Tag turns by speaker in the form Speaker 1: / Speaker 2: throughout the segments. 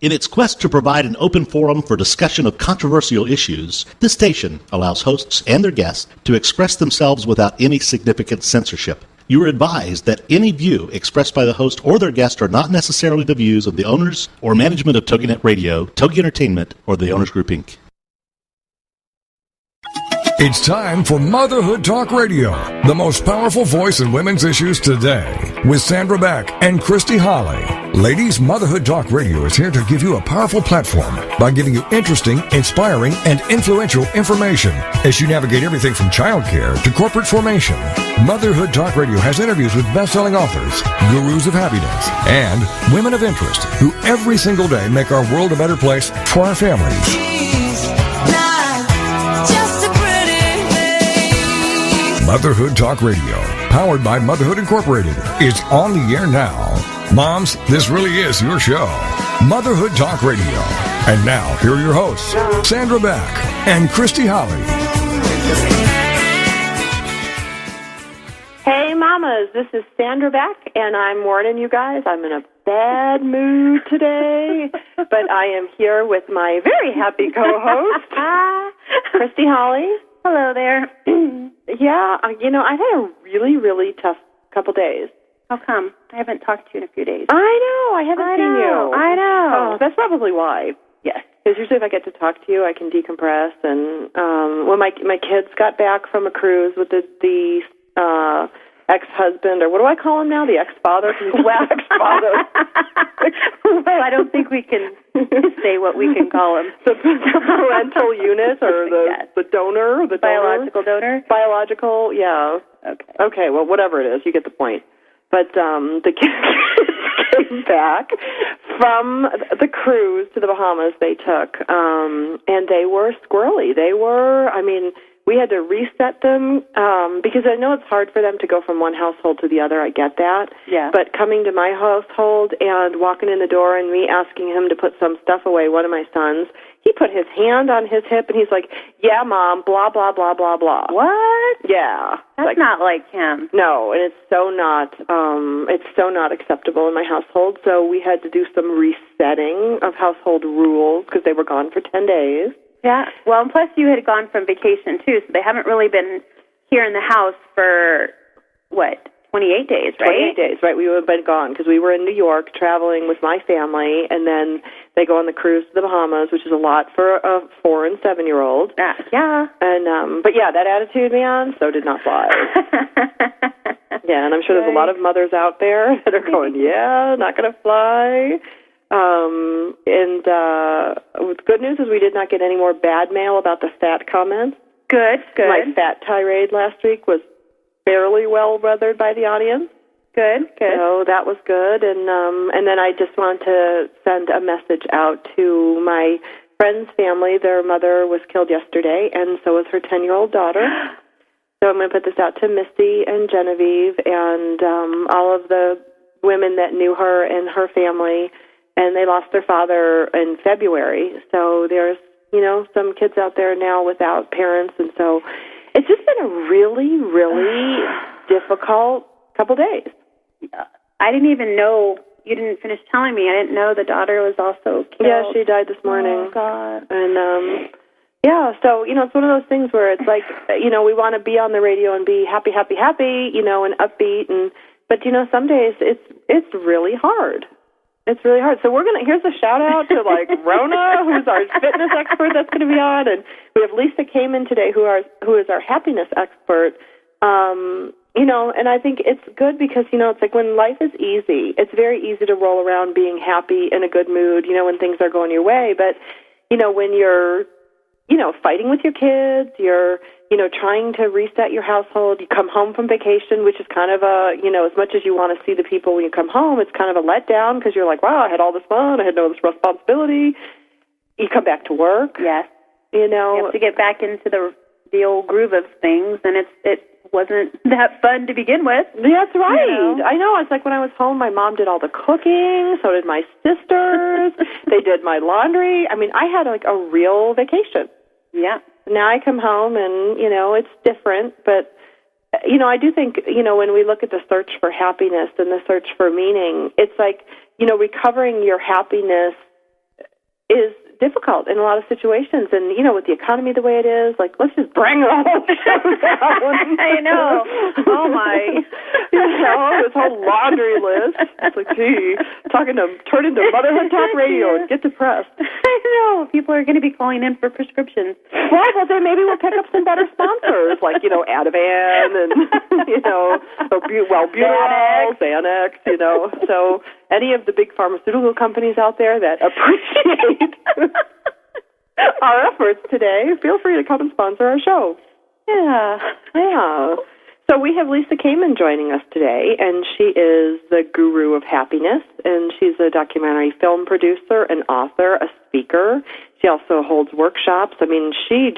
Speaker 1: In its quest to provide an open forum for discussion of controversial issues, this station allows hosts and their guests to express themselves without any significant censorship. You are advised that any view expressed by the host or their guest are not necessarily the views of the owners or management of TogiNet Radio, Togi Entertainment, or the Owners Group, Inc.
Speaker 2: It's time for Motherhood Talk Radio, the most powerful voice in women's issues today, with Sandra Beck and Christy Holly. Ladies, Motherhood Talk Radio is here to give you a powerful platform by giving you interesting, inspiring, and influential information as you navigate everything from childcare to corporate formation. Motherhood Talk Radio has interviews with best-selling authors, gurus of happiness, and women of interest who every single day make our world a better place for our families. Motherhood Talk Radio, powered by Motherhood Incorporated, is on the air now. Moms, this really is your show. Motherhood Talk Radio. And now, here are your hosts, Sandra Beck and Christy Holly.
Speaker 3: Hey, mamas, this is Sandra Beck, and I'm warning you guys, I'm in a bad mood today, but I am here with my very happy co-host, Christy Holly.
Speaker 4: Hello there.
Speaker 3: Yeah, I've had a really, really tough couple days.
Speaker 4: How come? I haven't talked to you in a few days.
Speaker 3: I know. I haven't seen you.
Speaker 4: I know.
Speaker 3: Oh, that's probably why.
Speaker 4: Yes.
Speaker 3: Because usually if I get to talk to you, I can decompress. And when my kids got back from a cruise with the ex-husband, or what do I call him now? The ex-father?
Speaker 4: Well,
Speaker 3: ex-father.
Speaker 4: Well, I don't think we can say what we can call him.
Speaker 3: The parental unit, or the donor, the
Speaker 4: biological donor?
Speaker 3: Biological, yeah. Okay, well, whatever it is, you get the point. But the kids came back from the cruise to the Bahamas they took, and they were squirrely. We had to reset them because I know it's hard for them to go from one household to the other. I get that.
Speaker 4: Yeah.
Speaker 3: But coming to my household and walking in the door and me asking him to put some stuff away, one of my sons, he put his hand on his hip and he's like, "Yeah, Mom, blah, blah, blah, blah, blah."
Speaker 4: What?
Speaker 3: Yeah.
Speaker 4: That's not like him.
Speaker 3: No, and it's so not acceptable in my household. So we had to do some resetting of household rules because they were gone for 10 days.
Speaker 4: Yeah. Well, and plus you had gone from vacation, too, so they haven't really been here in the house for, 28 days, right?
Speaker 3: 28 days, right. We would have been gone because we were in New York traveling with my family, and then they go on the cruise to the Bahamas, which is a lot for a 4- and 7-year-old.
Speaker 4: Yeah.
Speaker 3: And but yeah, that attitude, man, so did not fly. Yeah, and I'm sure there's a lot of mothers out there that are going, yeah, not going to fly. The good news is we did not get any more bad mail about the fat comments.
Speaker 4: Good.
Speaker 3: My fat tirade last week was fairly well weathered by the audience.
Speaker 4: Good.
Speaker 3: So that was good. And then I just want to send a message out to my friend's family. Their mother was killed yesterday, and so was her 10-year-old daughter. So I'm going to put this out to Misty and Genevieve and all of the women that knew her and her family. And they lost their father in February. So there's, some kids out there now without parents. And so it's just been a really, really difficult couple days.
Speaker 4: I didn't even know, you didn't finish telling me. I didn't know the daughter was also killed.
Speaker 3: Yeah, she died this morning.
Speaker 4: Oh, God.
Speaker 3: And, so, it's one of those things where it's like, we want to be on the radio and be happy, and upbeat. But, some days it's really hard. It's really hard. So here's a shout out to Rona, who's our fitness expert that's going to be on, and we have Lisa Kamen today, who is our happiness expert. And I think it's good because, it's like when life is easy, it's very easy to roll around being happy, in a good mood, when things are going your way. But, when you're, fighting with your kids, you're, trying to reset your household, you come home from vacation, which is kind of as much as you want to see the people when you come home, it's kind of a letdown because you're like, wow, I had all this fun, I had no this responsibility. You come back to work.
Speaker 4: Yes.
Speaker 3: You
Speaker 4: have to get back into the old groove of things, and it wasn't that fun to begin with.
Speaker 3: That's right. I know. It's like when I was home, my mom did all the cooking, so did my sisters. They did my laundry. I mean, I had a real vacation.
Speaker 4: Yeah.
Speaker 3: Now I come home and, it's different, but, I do think, when we look at the search for happiness and the search for meaning, it's like, recovering your happiness is difficult in a lot of situations. And, you know, with the economy the way it is, like, let's just bring the whole show down.
Speaker 4: I know. Oh, my.
Speaker 3: You know, this whole laundry list. It's like, gee, turn into Motherhood Talk Radio and get depressed.
Speaker 4: I know. People are going to be calling in for prescriptions.
Speaker 3: Well, then maybe we'll pick up some better sponsors, like, you know, Ativan and, you know, Buterol, Xanax, you know. So any of the big pharmaceutical companies out there that appreciate our efforts today, feel free to come and sponsor our show. Yeah. So we have Lisa Kamen joining us today, and she is the guru of happiness, and she's a documentary film producer, an author, a speaker. She also holds workshops. I mean, she's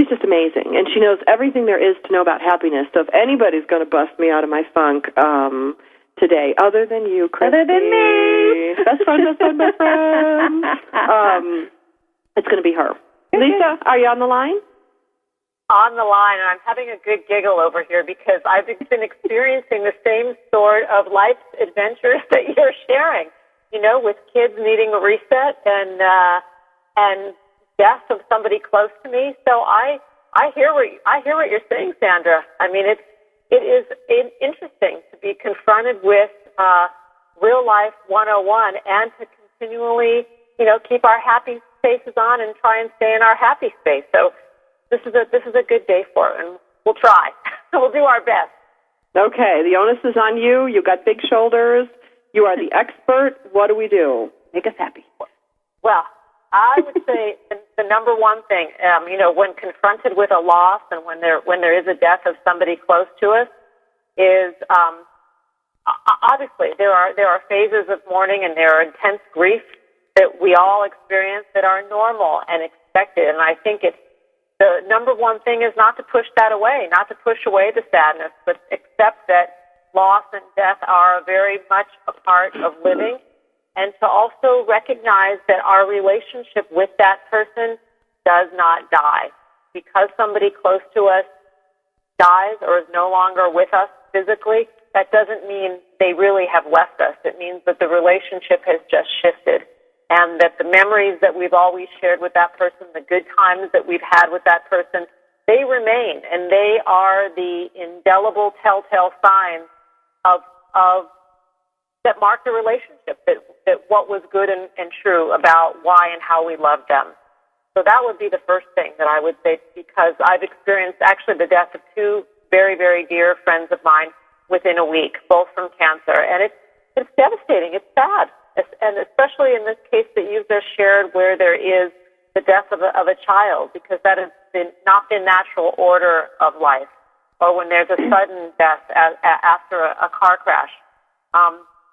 Speaker 3: just amazing, and she knows everything there is to know about happiness. So if anybody's going to bust me out of my funk today, other than you, Christy.
Speaker 4: Other than me.
Speaker 3: Best friend, my friend. It's going to be her.
Speaker 4: Okay.
Speaker 3: Lisa, are you on the line?
Speaker 5: On the line, and I'm having a good giggle over here because I've been experiencing the same sort of life's adventures that you're sharing, you know, with kids needing a reset and death of somebody close to me. So I hear what you're saying, Sandra. I mean, it is interesting to be confronted with real life 101 and to continually, you know, keep our happy spaces on and try and stay in our happy space. So this is a good day for it, and we'll try. We'll do our best.
Speaker 3: Okay, the onus is on you. You've got big shoulders. You are the expert. What do we do? Make us happy.
Speaker 5: Well, I would say the number one thing, you know, when confronted with a loss and when there is a death of somebody close to us, is obviously there are phases of mourning and there are intense grief that we all experience that are normal and expected. And I think the number one thing is not to push that away, not to push away the sadness, but accept that loss and death are very much a part of living, and to also recognize that our relationship with that person does not die. Because somebody close to us dies or is no longer with us physically, that doesn't mean they really have left us. It means that the relationship has just shifted, and that the memories that we've always shared with that person, the good times that we've had with that person, they remain, and they are the indelible telltale signs of that mark the relationship, that what was good and true about why and how we loved them. So that would be the first thing that I would say, because I've experienced actually the death of two very, very dear friends of mine within a week, both from cancer, and it's devastating. It's sad. And especially in this case that you've just shared, where there is the death of a child, because that has not been natural order of life, or when there's a sudden death after a car crash.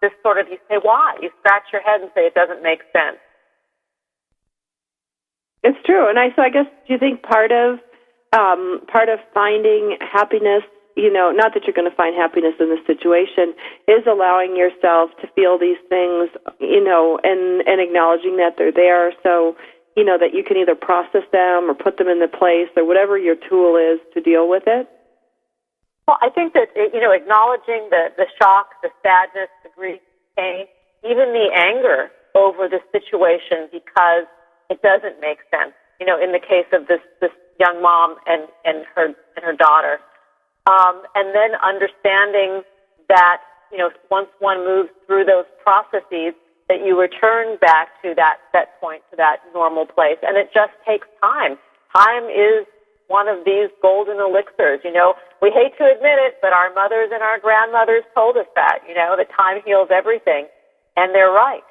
Speaker 5: This sort of, you say, why? You scratch your head and say it doesn't make sense.
Speaker 3: It's true, and so I guess, do you think part of finding happiness, you know, not that you're going to find happiness in this situation, is allowing yourself to feel these things, you know, and acknowledging that they're there, so, you know, that you can either process them or put them in the place or whatever your tool is to deal with it?
Speaker 5: Well, I think that, you know, acknowledging the shock, the sadness, the grief, pain, even the anger over the situation because it doesn't make sense. You know, in the case of this young mom and her daughter. And then understanding that, you know, once one moves through those processes, that you return back to that point, to that normal place. And it just takes time. Time is one of these golden elixirs. You know, we hate to admit it, but our mothers and our grandmothers told us that, you know, that time heals everything. And they're right.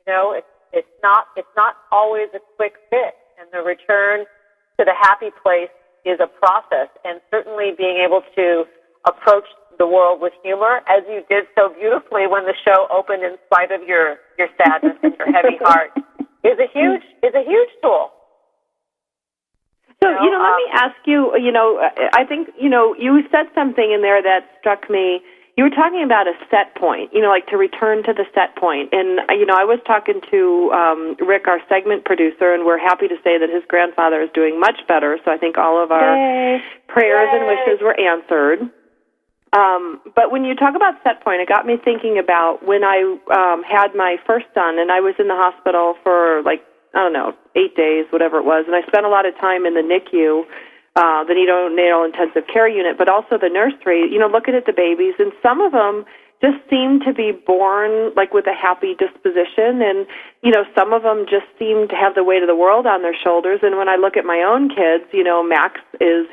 Speaker 5: You know, it's not always a quick fix. And the return to the happy place is a process, and certainly being able to approach the world with humor, as you did so beautifully when the show opened in spite of your sadness and your heavy heart, is a huge tool.
Speaker 3: So, you know, let me ask you, you know, I think, you know, you said something in there that struck me. You were talking about a set point, you know, like to return to the set point. And, you know, I was talking to Rick, our segment producer, and we're happy to say that his grandfather is doing much better. So I think all of our prayers and wishes were answered. But when you talk about set point, it got me thinking about when I had my first son, and I was in the hospital for 8 days, whatever it was, and I spent a lot of time in the NICU, the neonatal intensive care unit, but also the nursery, looking at the babies, and some of them just seemed to be born with a happy disposition, and some of them just seem to have the weight of the world on their shoulders. And when I look at my own kids, Max is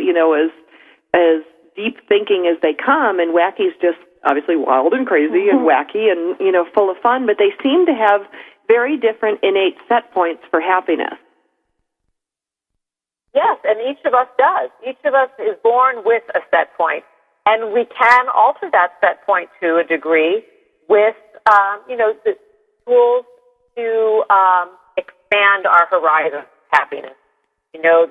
Speaker 3: as deep thinking as they come, and Wacky's just obviously wild and crazy and wacky and full of fun, but they seem to have very different innate set points for happiness.
Speaker 5: Yes, and each of us does. Each of us is born with a set point, and we can alter that set point to a degree with, the tools to expand our horizon of happiness.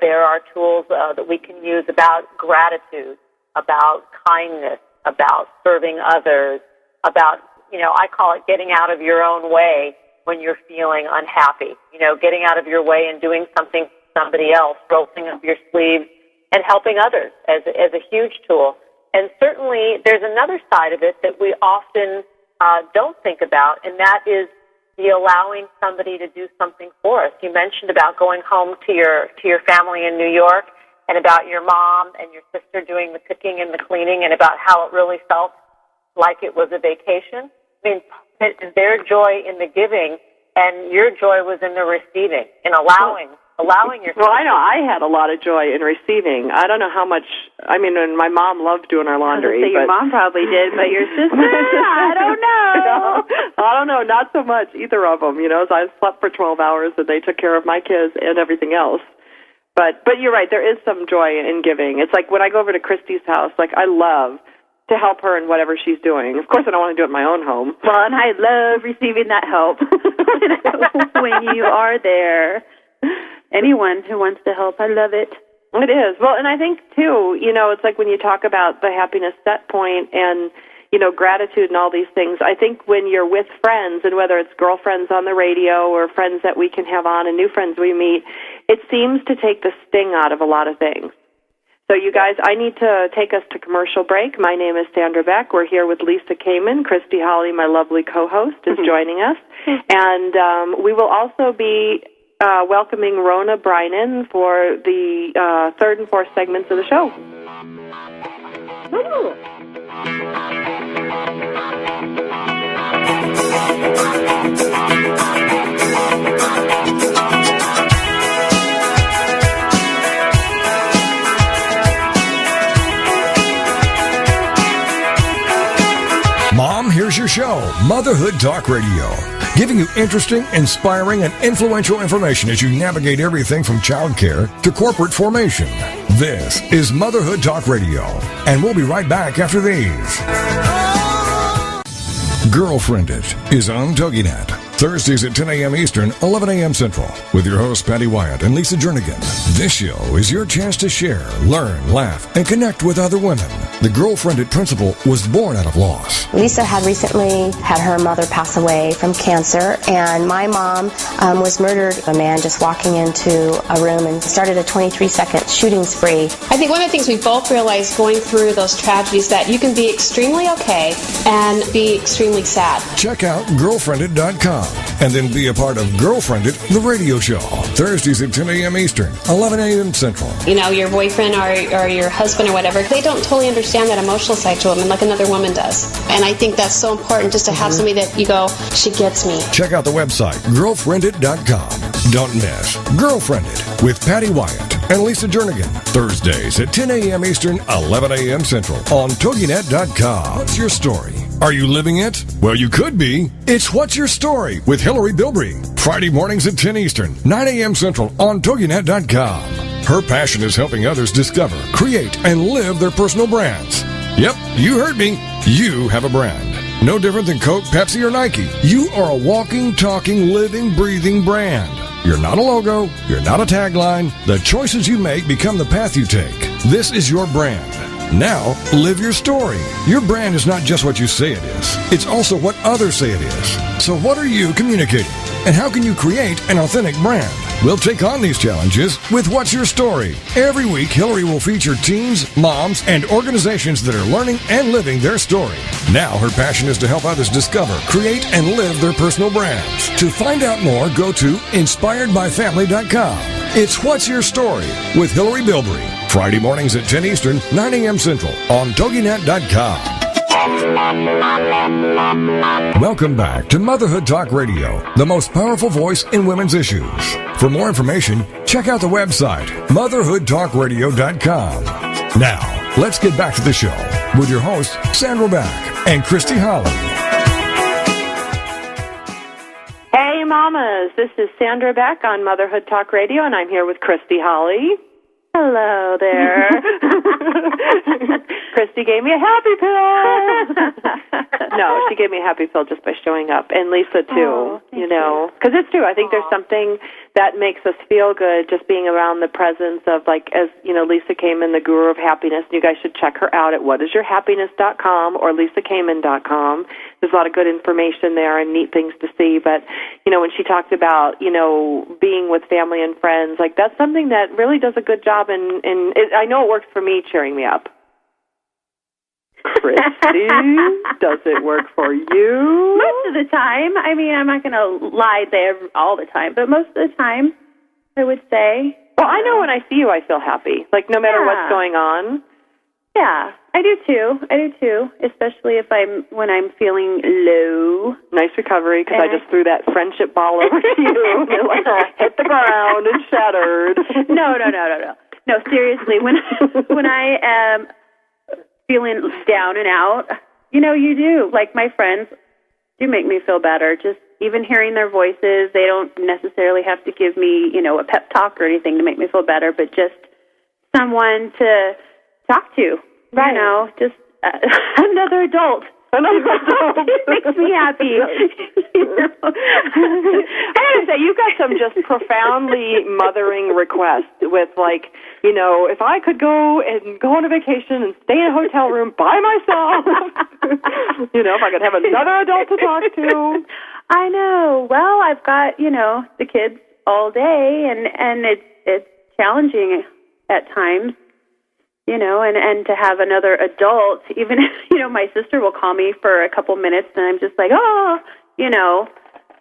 Speaker 5: There are tools that we can use about gratitude, about kindness, about serving others, about, I call it getting out of your own way when you're feeling unhappy, getting out of your way and doing something for somebody else, rolling up your sleeves and helping others as a huge tool. And certainly there's another side of it that we often don't think about, and that is the allowing somebody to do something for us. You mentioned about going home to your family in New York, and about your mom and your sister doing the cooking and the cleaning, and about how it really felt like it was a vacation. I mean, their joy in the giving, and your joy was in the receiving, in allowing yourself.
Speaker 3: Well, I know I had a lot of joy in receiving. I don't know how much. I mean, and my mom loved doing our laundry.
Speaker 4: Your mom probably did, but your sister, I don't know.
Speaker 3: I don't know, not so much, either of them. So I slept for 12 hours, and they took care of my kids and everything else. But you're right, there is some joy in giving. It's like when I go over to Christy's house, I love to help her in whatever she's doing. Of course, I don't want to do it in my own home.
Speaker 4: Well, and I love receiving that help when you are there. Anyone who wants to help, I love it.
Speaker 3: It is. Well, and I think, too, it's like when you talk about the happiness set point and, gratitude and all these things, I think when you're with friends, and whether it's girlfriends on the radio or friends that we can have on and new friends we meet, it seems to take the sting out of a lot of things. So you guys, I need to take us to commercial break. My name is Sandra Beck. We're here with Lisa Kamen. Christy Holly, my lovely co-host, is joining us. And we will also be welcoming Rona Brynan for the third and fourth segments of the show.
Speaker 5: Ooh.
Speaker 2: Mom, here's your show, Motherhood Talk Radio, giving you interesting, inspiring, and influential information as you navigate everything from childcare to corporate formation. This is Motherhood Talk Radio, and we'll be right back after these. Girlfriended is on TogiNet. Thursdays at 10 a.m. Eastern, 11 a.m. Central, with your hosts Patty Wyatt and Lisa Jernigan. This show is your chance to share, learn, laugh, and connect with other women. The Girlfriended principle was born out of loss.
Speaker 6: Lisa had recently had her mother pass away from cancer, and my mom was murdered. A man just walking into a room and started a 23-second shooting spree.
Speaker 7: I think one of the things we both realized going through those tragedies that you can be extremely okay and be extremely sad.
Speaker 2: Check out girlfriended.com and then be a part of Girlfriended, the radio show. Thursdays at 10 a.m. Eastern, 11 a.m. Central.
Speaker 7: Your boyfriend or your husband or whatever, they don't totally understand that emotional side to a woman like another woman does. And I think that's so important, just to have somebody that you go, she gets me.
Speaker 2: Check out the website, girlfriended.com. Don't miss Girlfriended with Patty Wyatt and Lisa Jernigan. Thursdays at 10 a.m. Eastern, 11 a.m. Central on TogiNet.com. What's your story? Are you living it? Well, you could be. It's What's Your Story with Hillary Bilbrey. Friday mornings at 10 Eastern, 9 a.m. Central on TogiNet.com. Her passion is helping others discover, create, and live their personal brands. Yep, you heard me. You have a brand. No different than Coke, Pepsi, or Nike. You are a walking, talking, living, breathing brand. You're not a logo. You're not a tagline. The choices you make become the path you take. This is your brand. Now, live your story. Your brand is not just what you say it is. It's also what others say it is. So what are you communicating? And how can you create an authentic brand? We'll take on these challenges with What's Your Story? Every week, Hillary will feature teens, moms, and organizations that are learning and living their story. Now, her passion is to help others discover, create, and live their personal brands. To find out more, go to inspiredbyfamily.com. It's What's Your Story with Hillary Bilbrey. Friday mornings at 10 Eastern, 9 a.m. Central on TogiNet.com. Welcome back to Motherhood Talk Radio, the most powerful voice in women's issues. For more information, check out the website, motherhoodtalkradio.com. Now, let's get back to the show with your hosts, Sandra Beck and Christy Holly.
Speaker 3: Hey, mamas. This is Sandra Beck on Motherhood Talk Radio, and I'm here with Christy Holly.
Speaker 4: Hello there.
Speaker 3: Christy gave me a happy pill. No, she gave me a happy pill just by showing up. And Lisa, too, you know. Because it's true. I think there's something that makes us feel good just being around the presence of, like, as, you know, Lisa Kamen, the guru of happiness. And you guys should check her out at whatisyourhappiness.com or lisakamen.com. There's a lot of good information there and neat things to see. But, you know, when she talked about, you know, being with family and friends, like, that's something that really does a good job. And I know it works for me, cheering me up. Christy, does it work for you?
Speaker 4: Most of the time. I mean, I'm not going to lie there all the time, but most of the time, I would say.
Speaker 3: Well, I know when I see you, I feel happy. Like, no matter what's going on.
Speaker 4: Yeah, I do too. Especially when I'm feeling low.
Speaker 3: Nice recovery, because I just threw that friendship ball over to you. And it like hit the ground and shattered.
Speaker 4: No. No, seriously, when I am feeling down and out, you know, you do. Like, my friends do make me feel better. Just even hearing their voices, they don't necessarily have to give me, you know, a pep talk or anything to make me feel better, but just someone to talk to.
Speaker 3: Right.
Speaker 4: You know, just another adult. It makes me happy. You know?
Speaker 3: I gotta say, you've got some just profoundly mothering requests with, like, you know, if I could go on a vacation and stay in a hotel room by myself, you know, if I could have another adult to talk to.
Speaker 4: I know. Well, I've got, you know, the kids all day, and it's challenging at times. You know, and to have another adult, even, you know, my sister will call me for a couple minutes, and I'm just like, oh, you know,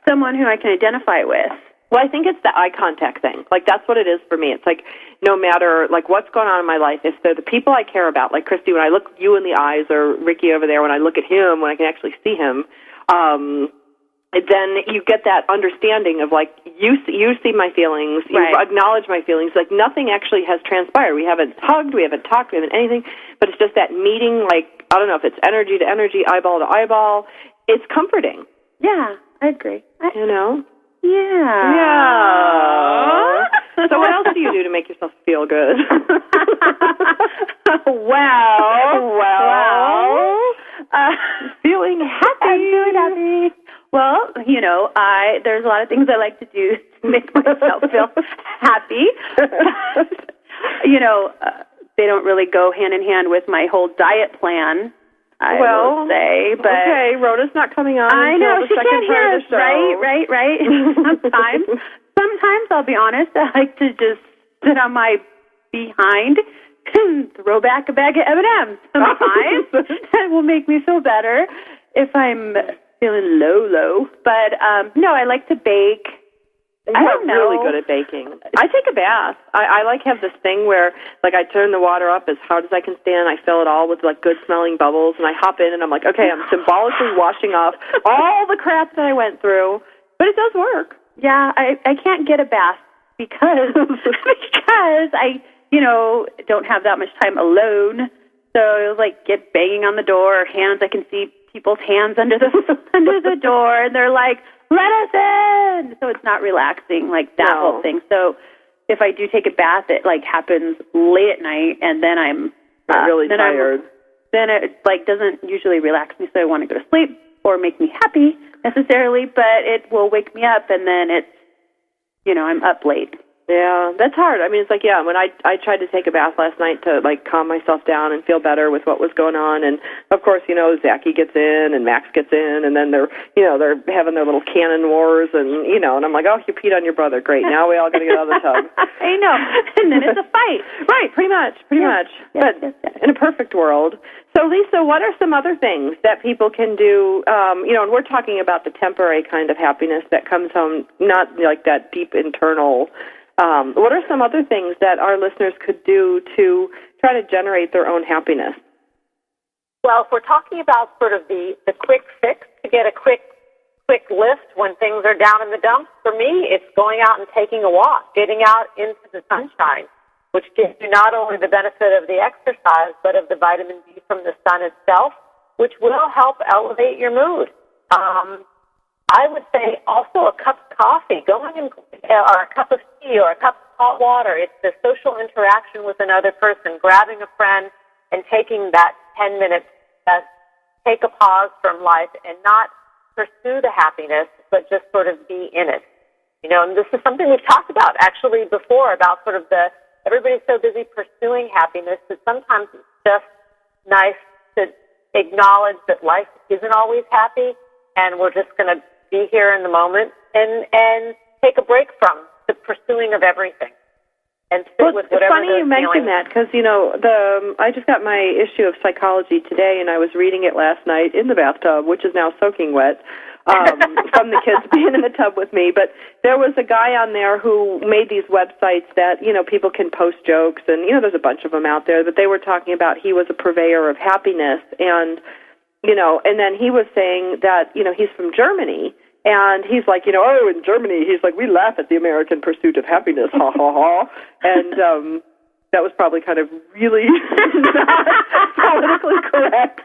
Speaker 4: someone who I can identify with.
Speaker 3: Well, I think it's the eye contact thing. Like, that's what it is for me. It's like, no matter, like, what's going on in my life, if they're the people I care about, like Christy, when I look you in the eyes, or Ricky over there, when I look at him, when I can actually see him, then you get that understanding of, like, you see my feelings, you acknowledge my feelings. Like, nothing actually has transpired. We haven't hugged, we haven't talked, we haven't anything, but it's just that meeting, like, I don't know if it's energy to energy, eyeball to eyeball. It's comforting.
Speaker 4: Yeah, I agree.
Speaker 3: You know?
Speaker 4: Yeah.
Speaker 3: So what else do you do to make yourself feel good? Feeling happy.
Speaker 4: I'm feeling happy. Well, you know, there's a lot of things I like to do to make myself feel happy. You know, they don't really go hand in hand with my whole diet plan, I will say. But
Speaker 3: okay, Rhoda's not coming on.
Speaker 4: I know, she can't hear us, right? Sometimes, I'll be honest, I like to just sit on my behind and throw back a bag of M&Ms. Sometimes that will make me feel better if I'm feeling low. But, no, I like to bake.
Speaker 3: I'm really good at baking. I take a bath. I like have this thing where, like, I turn the water up as hard as I can stand. I fill it all with, like, good-smelling bubbles, and I hop in, and I'm like, okay, I'm symbolically washing off all the crap that I went through. But it does work.
Speaker 4: Yeah, I can't get a bath because I, you know, don't have that much time alone. So it'll, like, get banging on the door, hands. I can see people's hands under the door, and they're like, let us in. So it's not relaxing, like that whole thing. So if I do take a bath, it, like, happens late at night, and then I'm
Speaker 3: really tired.
Speaker 4: Then it, like, doesn't usually relax me, so I want to go to sleep or make me happy necessarily, but it will wake me up, and then it's, you know, I'm up late.
Speaker 3: Yeah, that's hard. I mean, it's like, yeah, when I tried to take a bath last night to, like, calm myself down and feel better with what was going on, and, of course, Zachy gets in and Max gets in, and then they're having their little cannon wars, and, and I'm like, oh, you peed on your brother. Great. Now we all got to get out of the tub.
Speaker 4: I know. And then it's a fight.
Speaker 3: Right, pretty much.
Speaker 4: Yes,
Speaker 3: But in a perfect world. So, Lisa, what are some other things that people can do, and we're talking about the temporary kind of happiness that comes from not like that deep internal. What are some other things that our listeners could do to try to generate their own happiness?
Speaker 5: Well, if we're talking about sort of the quick fix to get a quick lift when things are down in the dumps, for me, it's going out and taking a walk, getting out into the sunshine, which gives you not only the benefit of the exercise, but of the vitamin D from the sun itself, which will help elevate your mood. I would say also a cup of coffee, or a cup of tea, or a cup of hot water. It's the social interaction with another person, grabbing a friend and taking that 10 minutes to take a pause from life and not pursue the happiness, but just sort of be in it. And this is something we've talked about actually before, about sort of everybody's so busy pursuing happiness that sometimes it's just nice to acknowledge that life isn't always happy, and we're just going to be here in the moment and take a break from the pursuing of everything and sit with whatever.
Speaker 3: It's funny you mentioned that, because I just got my issue of Psychology today, and I was reading it last night in the bathtub, which is now soaking wet, from the kids being in the tub with me. But there was a guy on there who made these websites that people can post jokes, and there's a bunch of them out there. But they were talking about he was a purveyor of happiness, and and then he was saying that, he's from Germany, and he's like, oh, in Germany, he's like, we laugh at the American pursuit of happiness, ha, ha, ha. And that was probably kind of really not politically correct.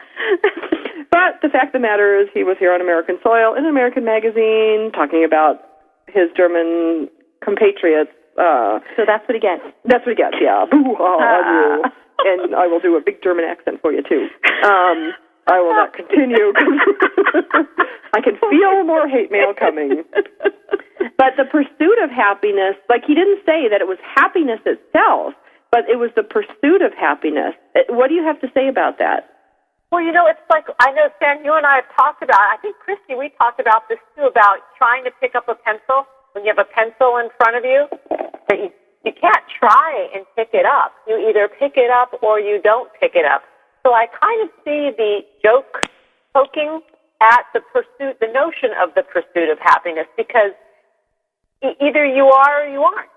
Speaker 3: But the fact of the matter is he was here on American soil in an American magazine talking about his German compatriots.
Speaker 4: So that's what he gets.
Speaker 3: That's what he gets, yeah. Boo-ha on you. And I will do a big German accent for you, too. I will not continue. I can feel more hate mail coming. But the pursuit of happiness, like, he didn't say that it was happiness itself, but it was the pursuit of happiness. What do you have to say about that?
Speaker 5: Well, it's like, I know, Sam, you and I have talked about, I think, Christy, we talked about this, too, about trying to pick up a pencil. When you have a pencil in front of you, you can't try and pick it up. You either pick it up or you don't pick it up. So I kind of see the joke poking at the notion of the pursuit of happiness, because either you are or you aren't.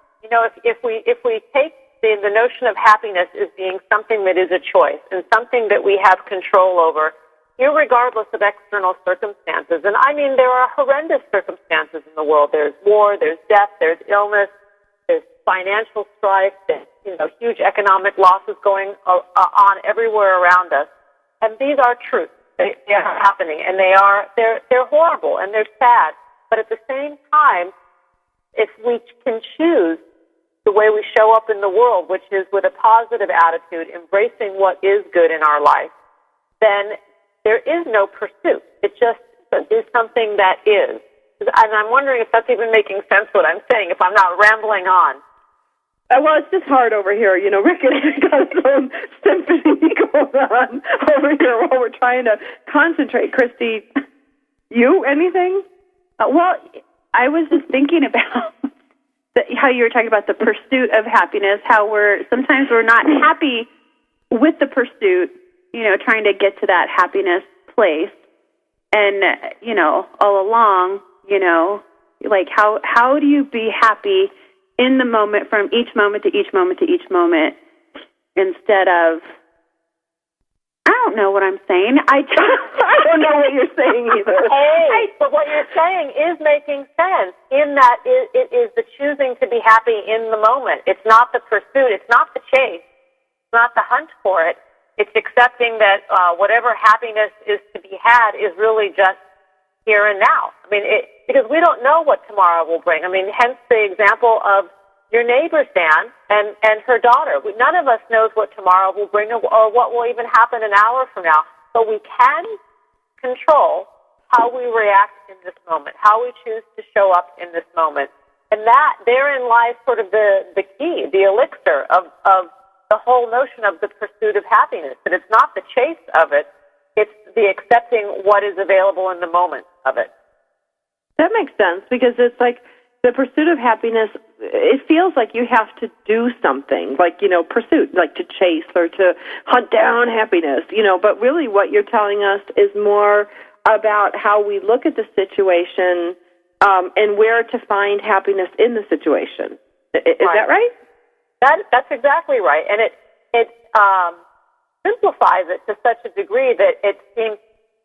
Speaker 5: If we take the notion of happiness as being something that is a choice and something that we have control over, irregardless of external circumstances. And I mean, there are horrendous circumstances in the world. There's war, there's death, there's illness, there's financial strife, there's huge economic losses going on everywhere around us. And these are truths. They are happening, and they're horrible, and they're sad. But at the same time, if we can choose the way we show up in the world, which is with a positive attitude, embracing what is good in our life, then there is no pursuit. It just is something that is. And I'm wondering if that's even making sense what I'm saying, if I'm not rambling on.
Speaker 3: Well, it's just hard over here. Rick has got his own symphony going on over here while we're trying to concentrate. Christy, anything?
Speaker 4: Well, I was just thinking about how you were talking about the pursuit of happiness, how sometimes we're not happy with the pursuit, trying to get to that happiness place. And, all along, like how do you be happy in the moment, from each moment to each moment to each moment, instead of, I don't know what I'm saying. I
Speaker 3: don't know what you're saying either.
Speaker 5: But what you're saying is making sense, in that it is the choosing to be happy in the moment. It's not the pursuit. It's not the chase. It's not the hunt for it. It's accepting that whatever happiness is to be had is really just here and now. I mean, because we don't know what tomorrow will bring. I mean, hence the example of your neighbor, Stan, and her daughter. None of us knows what tomorrow will bring or what will even happen an hour from now. But we can control how we react in this moment, how we choose to show up in this moment. And that, therein lies sort of the key, the elixir of the whole notion of the pursuit of happiness, that it's not the chase of it, it's the accepting what is available in the moment of it.
Speaker 3: That makes sense, because it's like the pursuit of happiness, it feels like you have to do something, like, pursuit, like to chase or to hunt down happiness, but really what you're telling us is more about how we look at the situation and where to find happiness in the situation. Is that right?
Speaker 5: That's exactly right. And it simplifies it to such a degree that it seems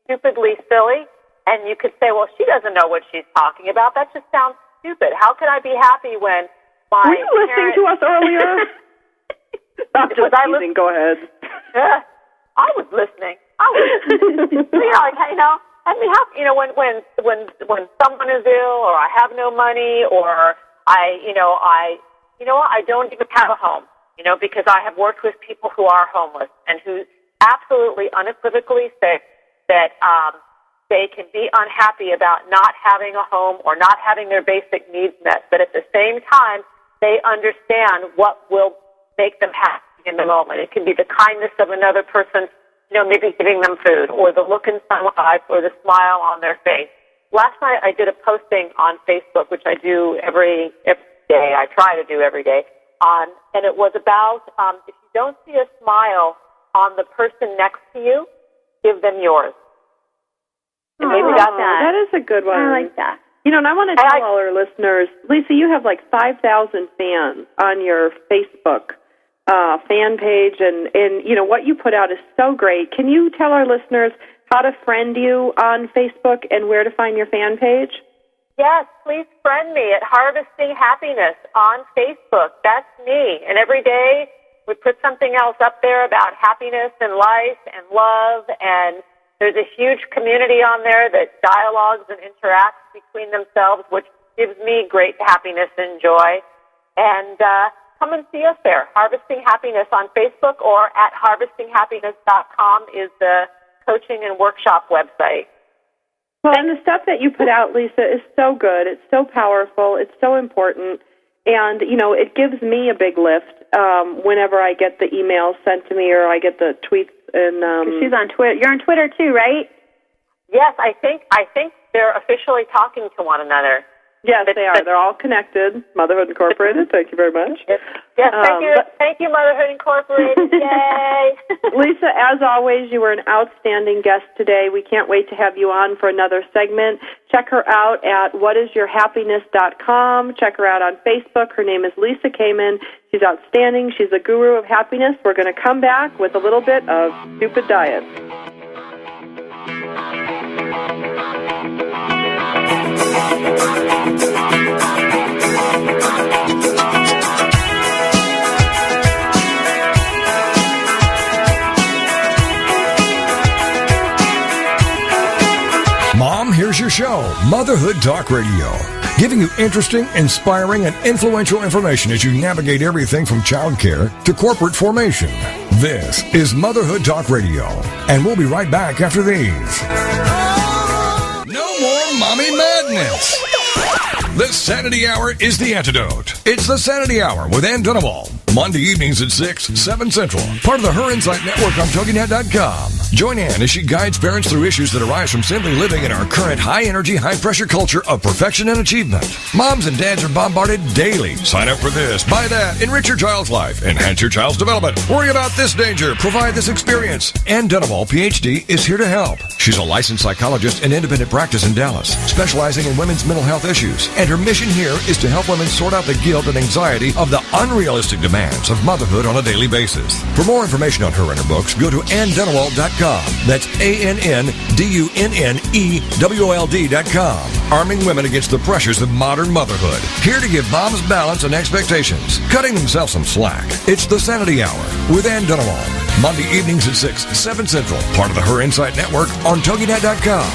Speaker 5: stupidly silly. And you could say, well, she doesn't know what she's talking about. That just sounds stupid. How can I be happy when my
Speaker 3: Were you listening to us earlier? I'm just teasing. Go ahead.
Speaker 5: I was listening. When someone is ill, or I have no money, or I don't even have a home, because I have worked with people who are homeless and who absolutely unequivocally say that they can be unhappy about not having a home or not having their basic needs met, but at the same time, they understand what will make them happy in the moment. It can be the kindness of another person, maybe giving them food, or the look in someone's eyes, or the smile on their face. Last night I did a posting on Facebook, which I do every day. I try to do every day. And it was about if you don't see a smile on the person next to you, give them yours. And maybe
Speaker 3: that is a good one.
Speaker 4: I like that.
Speaker 3: And I want to tell all our listeners, Lisa, you have like 5,000 fans on your Facebook fan page, and what you put out is so great. Can you tell our listeners how to friend you on Facebook and where to find your fan page?
Speaker 5: Yes, please friend me at Harvesting Happiness on Facebook. That's me. And every day we put something else up there about happiness and life and love, and there's a huge community on there that dialogues and interacts between themselves, which gives me great happiness and joy. And come and see us there. Harvesting Happiness on Facebook, or at harvestinghappiness.com is the coaching and workshop website.
Speaker 3: Well, and the stuff that you put out, Lisa, is so good. It's so powerful. It's so important. And, it gives me a big lift whenever I get the emails sent to me or I get the tweets. And
Speaker 4: she's on Twitter. You're on Twitter too, right?
Speaker 5: Yes, I think they're officially talking to one another.
Speaker 3: Yes, they are. They're all connected. Motherhood Incorporated. Thank you very much.
Speaker 5: Yes, thank you, Motherhood Incorporated. Yay!
Speaker 3: Lisa, as always, you were an outstanding guest today. We can't wait to have you on for another segment. Check her out at whatisyourhappiness.com. Check her out on Facebook. Her name is Lisa Kamen. She's outstanding. She's a guru of happiness. We're going to come back with a little bit of Stupid Diet.
Speaker 2: Mom, here's your show, Motherhood Talk Radio, giving you interesting, inspiring, and influential information as you navigate everything from childcare to corporate formation. This is Motherhood Talk Radio, and we'll be right back after these. No more mommy madness. The Sanity Hour is the antidote. It's the Sanity Hour with Ann Dunawall. Monday evenings at 6, 7 Central. Part of the Her Insight Network on TogiNet.com. Join Ann as she guides parents through issues that arise from simply living in our current high-energy, high-pressure culture of perfection and achievement. Moms and dads are bombarded daily. Sign up for this, buy that, enrich your child's life, enhance your child's development, worry about this danger, provide this experience. Ann Dunawall, PhD, is here to help. She's a licensed psychologist in independent practice in Dallas, specializing in women's mental health issues. And her mission here is to help women sort out the guilt and anxiety of the unrealistic demands of motherhood on a daily basis. For more information on her and her books, go to AnnDunawall.com. That's AnnDunawald.com. Arming women against the pressures of modern motherhood. Here to give moms balance and expectations, cutting themselves some slack. It's the Sanity Hour with Ann Dunawall. Monday evenings at 6, 7 Central. Part of the Her Insight Network on TogiNet.com.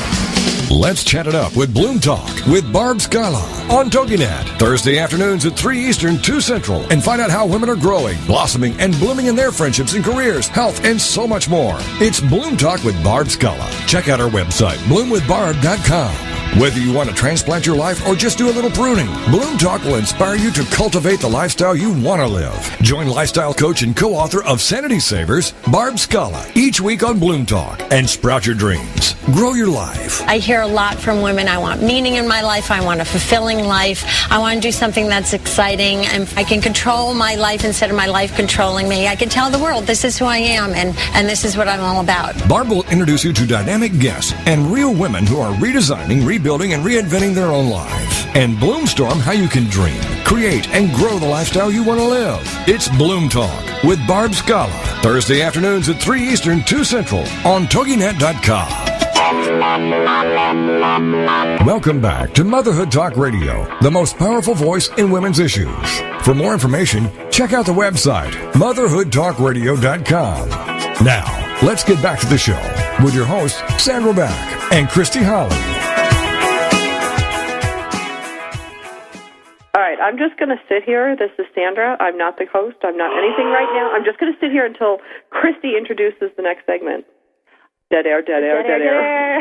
Speaker 2: Let's chat it up with Bloom Talk with Barb Scala on TogiNet. Thursday afternoons at 3 Eastern, 2 Central. And find out how women are growing, blossoming, and blooming in their friendships and careers, health, and so much more. It's Bloom Talk with Barb Scala. Check out our website, bloomwithbarb.com. Whether you want to transplant your life or just do a little pruning, Bloom Talk will inspire you to cultivate the lifestyle you want to live. Join lifestyle coach and co-author of Sanity Savers, Barb Scala, each week on Bloom Talk and sprout your dreams. Grow your life.
Speaker 8: I hear a lot from women. I want meaning in my life. I want a fulfilling life. I want to do something that's exciting, and I can control my life instead of my life controlling me. I can tell the world this is who I am, and this is what I'm all about.
Speaker 2: Barb will introduce you to dynamic guests and real women who are redesigning, rebuilding, and reinventing their own lives. And Bloomstorm how you can dream, create, and grow the lifestyle you want to live. It's Bloom Talk with Barb Scala. Thursday afternoons at 3 Eastern, 2 Central on TogiNet.com. Welcome back to Motherhood Talk Radio, the most powerful voice in women's issues. For more information, check out the website, motherhoodtalkradio.com. Now, let's get back to the show with your hosts, Sandra Beck and Christy Holly.
Speaker 3: All right, I'm just going to sit here. This is Sandra. I'm not the host. I'm not anything right now. I'm just going to sit here until Christy introduces the next segment. Dead air, dead air, dead air.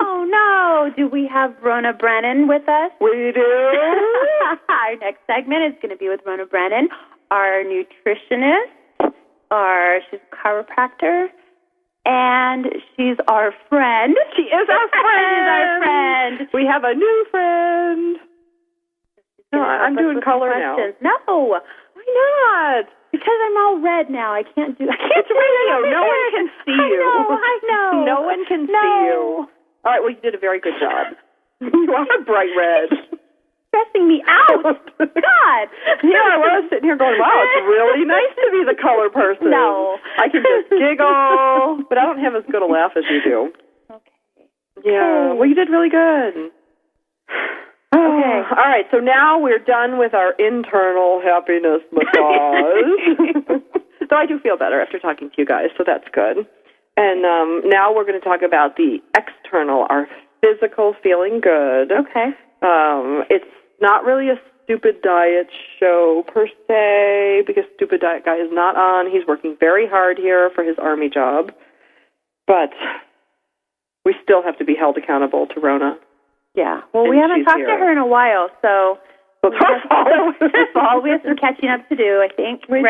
Speaker 4: Oh, no. Do we have Rona Brennan with us?
Speaker 3: We do.
Speaker 4: Our next segment is going to be with Rona Brennan, our nutritionist, she's a chiropractor, and she's our friend.
Speaker 3: She is our friend.
Speaker 4: She's our friend.
Speaker 3: We have a new friend. No, I'm doing color now.
Speaker 4: No.
Speaker 3: Why not?
Speaker 4: Because I'm all red now. I can't do it.
Speaker 3: It's radio. No one can see you.
Speaker 4: I know.
Speaker 3: No one can see you. All right, well, you did a very good job. You are bright red.
Speaker 4: Stressing me out. God.
Speaker 3: Yeah, I was sitting here going, wow, it's really nice to be the color person.
Speaker 4: No.
Speaker 3: I can just giggle, but I don't have as good a laugh as you do.
Speaker 4: Okay.
Speaker 3: Yeah, well, you did really good.
Speaker 4: Okay.
Speaker 3: All right, so now we're done with our internal happiness massage. So I do feel better after talking to you guys, so that's good. And now we're going to talk about the external, our physical feeling good.
Speaker 4: Okay.
Speaker 3: It's not really a stupid diet show per se, because Stupid Diet Guy is not on. He's working very hard here for his Army job. But we still have to be held accountable to Rona.
Speaker 4: Yeah. Well, we haven't talked to her in a while, so
Speaker 3: it's her fault.
Speaker 4: we have some catching up to do, I think.
Speaker 3: We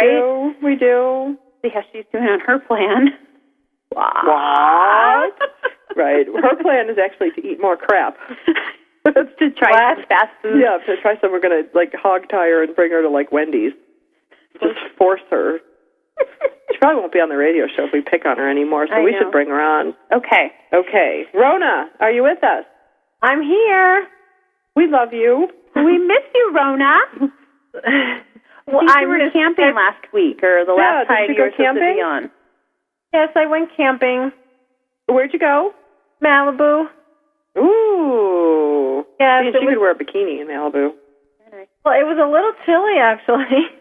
Speaker 3: do.
Speaker 4: See how she's doing on her plan.
Speaker 3: What? Right. Her plan is actually to eat more crap.
Speaker 4: To try some fast food.
Speaker 3: Yeah, to try some. We're going to, hog tie her and bring her to, Wendy's. Just force her. She probably won't be on the radio show if we pick on her anymore, so we should bring her on.
Speaker 4: Okay.
Speaker 3: Rona, are you with us?
Speaker 4: I'm here.
Speaker 3: We love you.
Speaker 4: We miss you, Rona. Well, I were camping last week, or the last time you were supposed to be on.
Speaker 9: Yes, I went camping.
Speaker 3: Where'd you go?
Speaker 9: Malibu.
Speaker 3: Ooh.
Speaker 9: Yeah,
Speaker 3: you could wear a bikini in Malibu.
Speaker 9: Well, it was a little chilly, actually.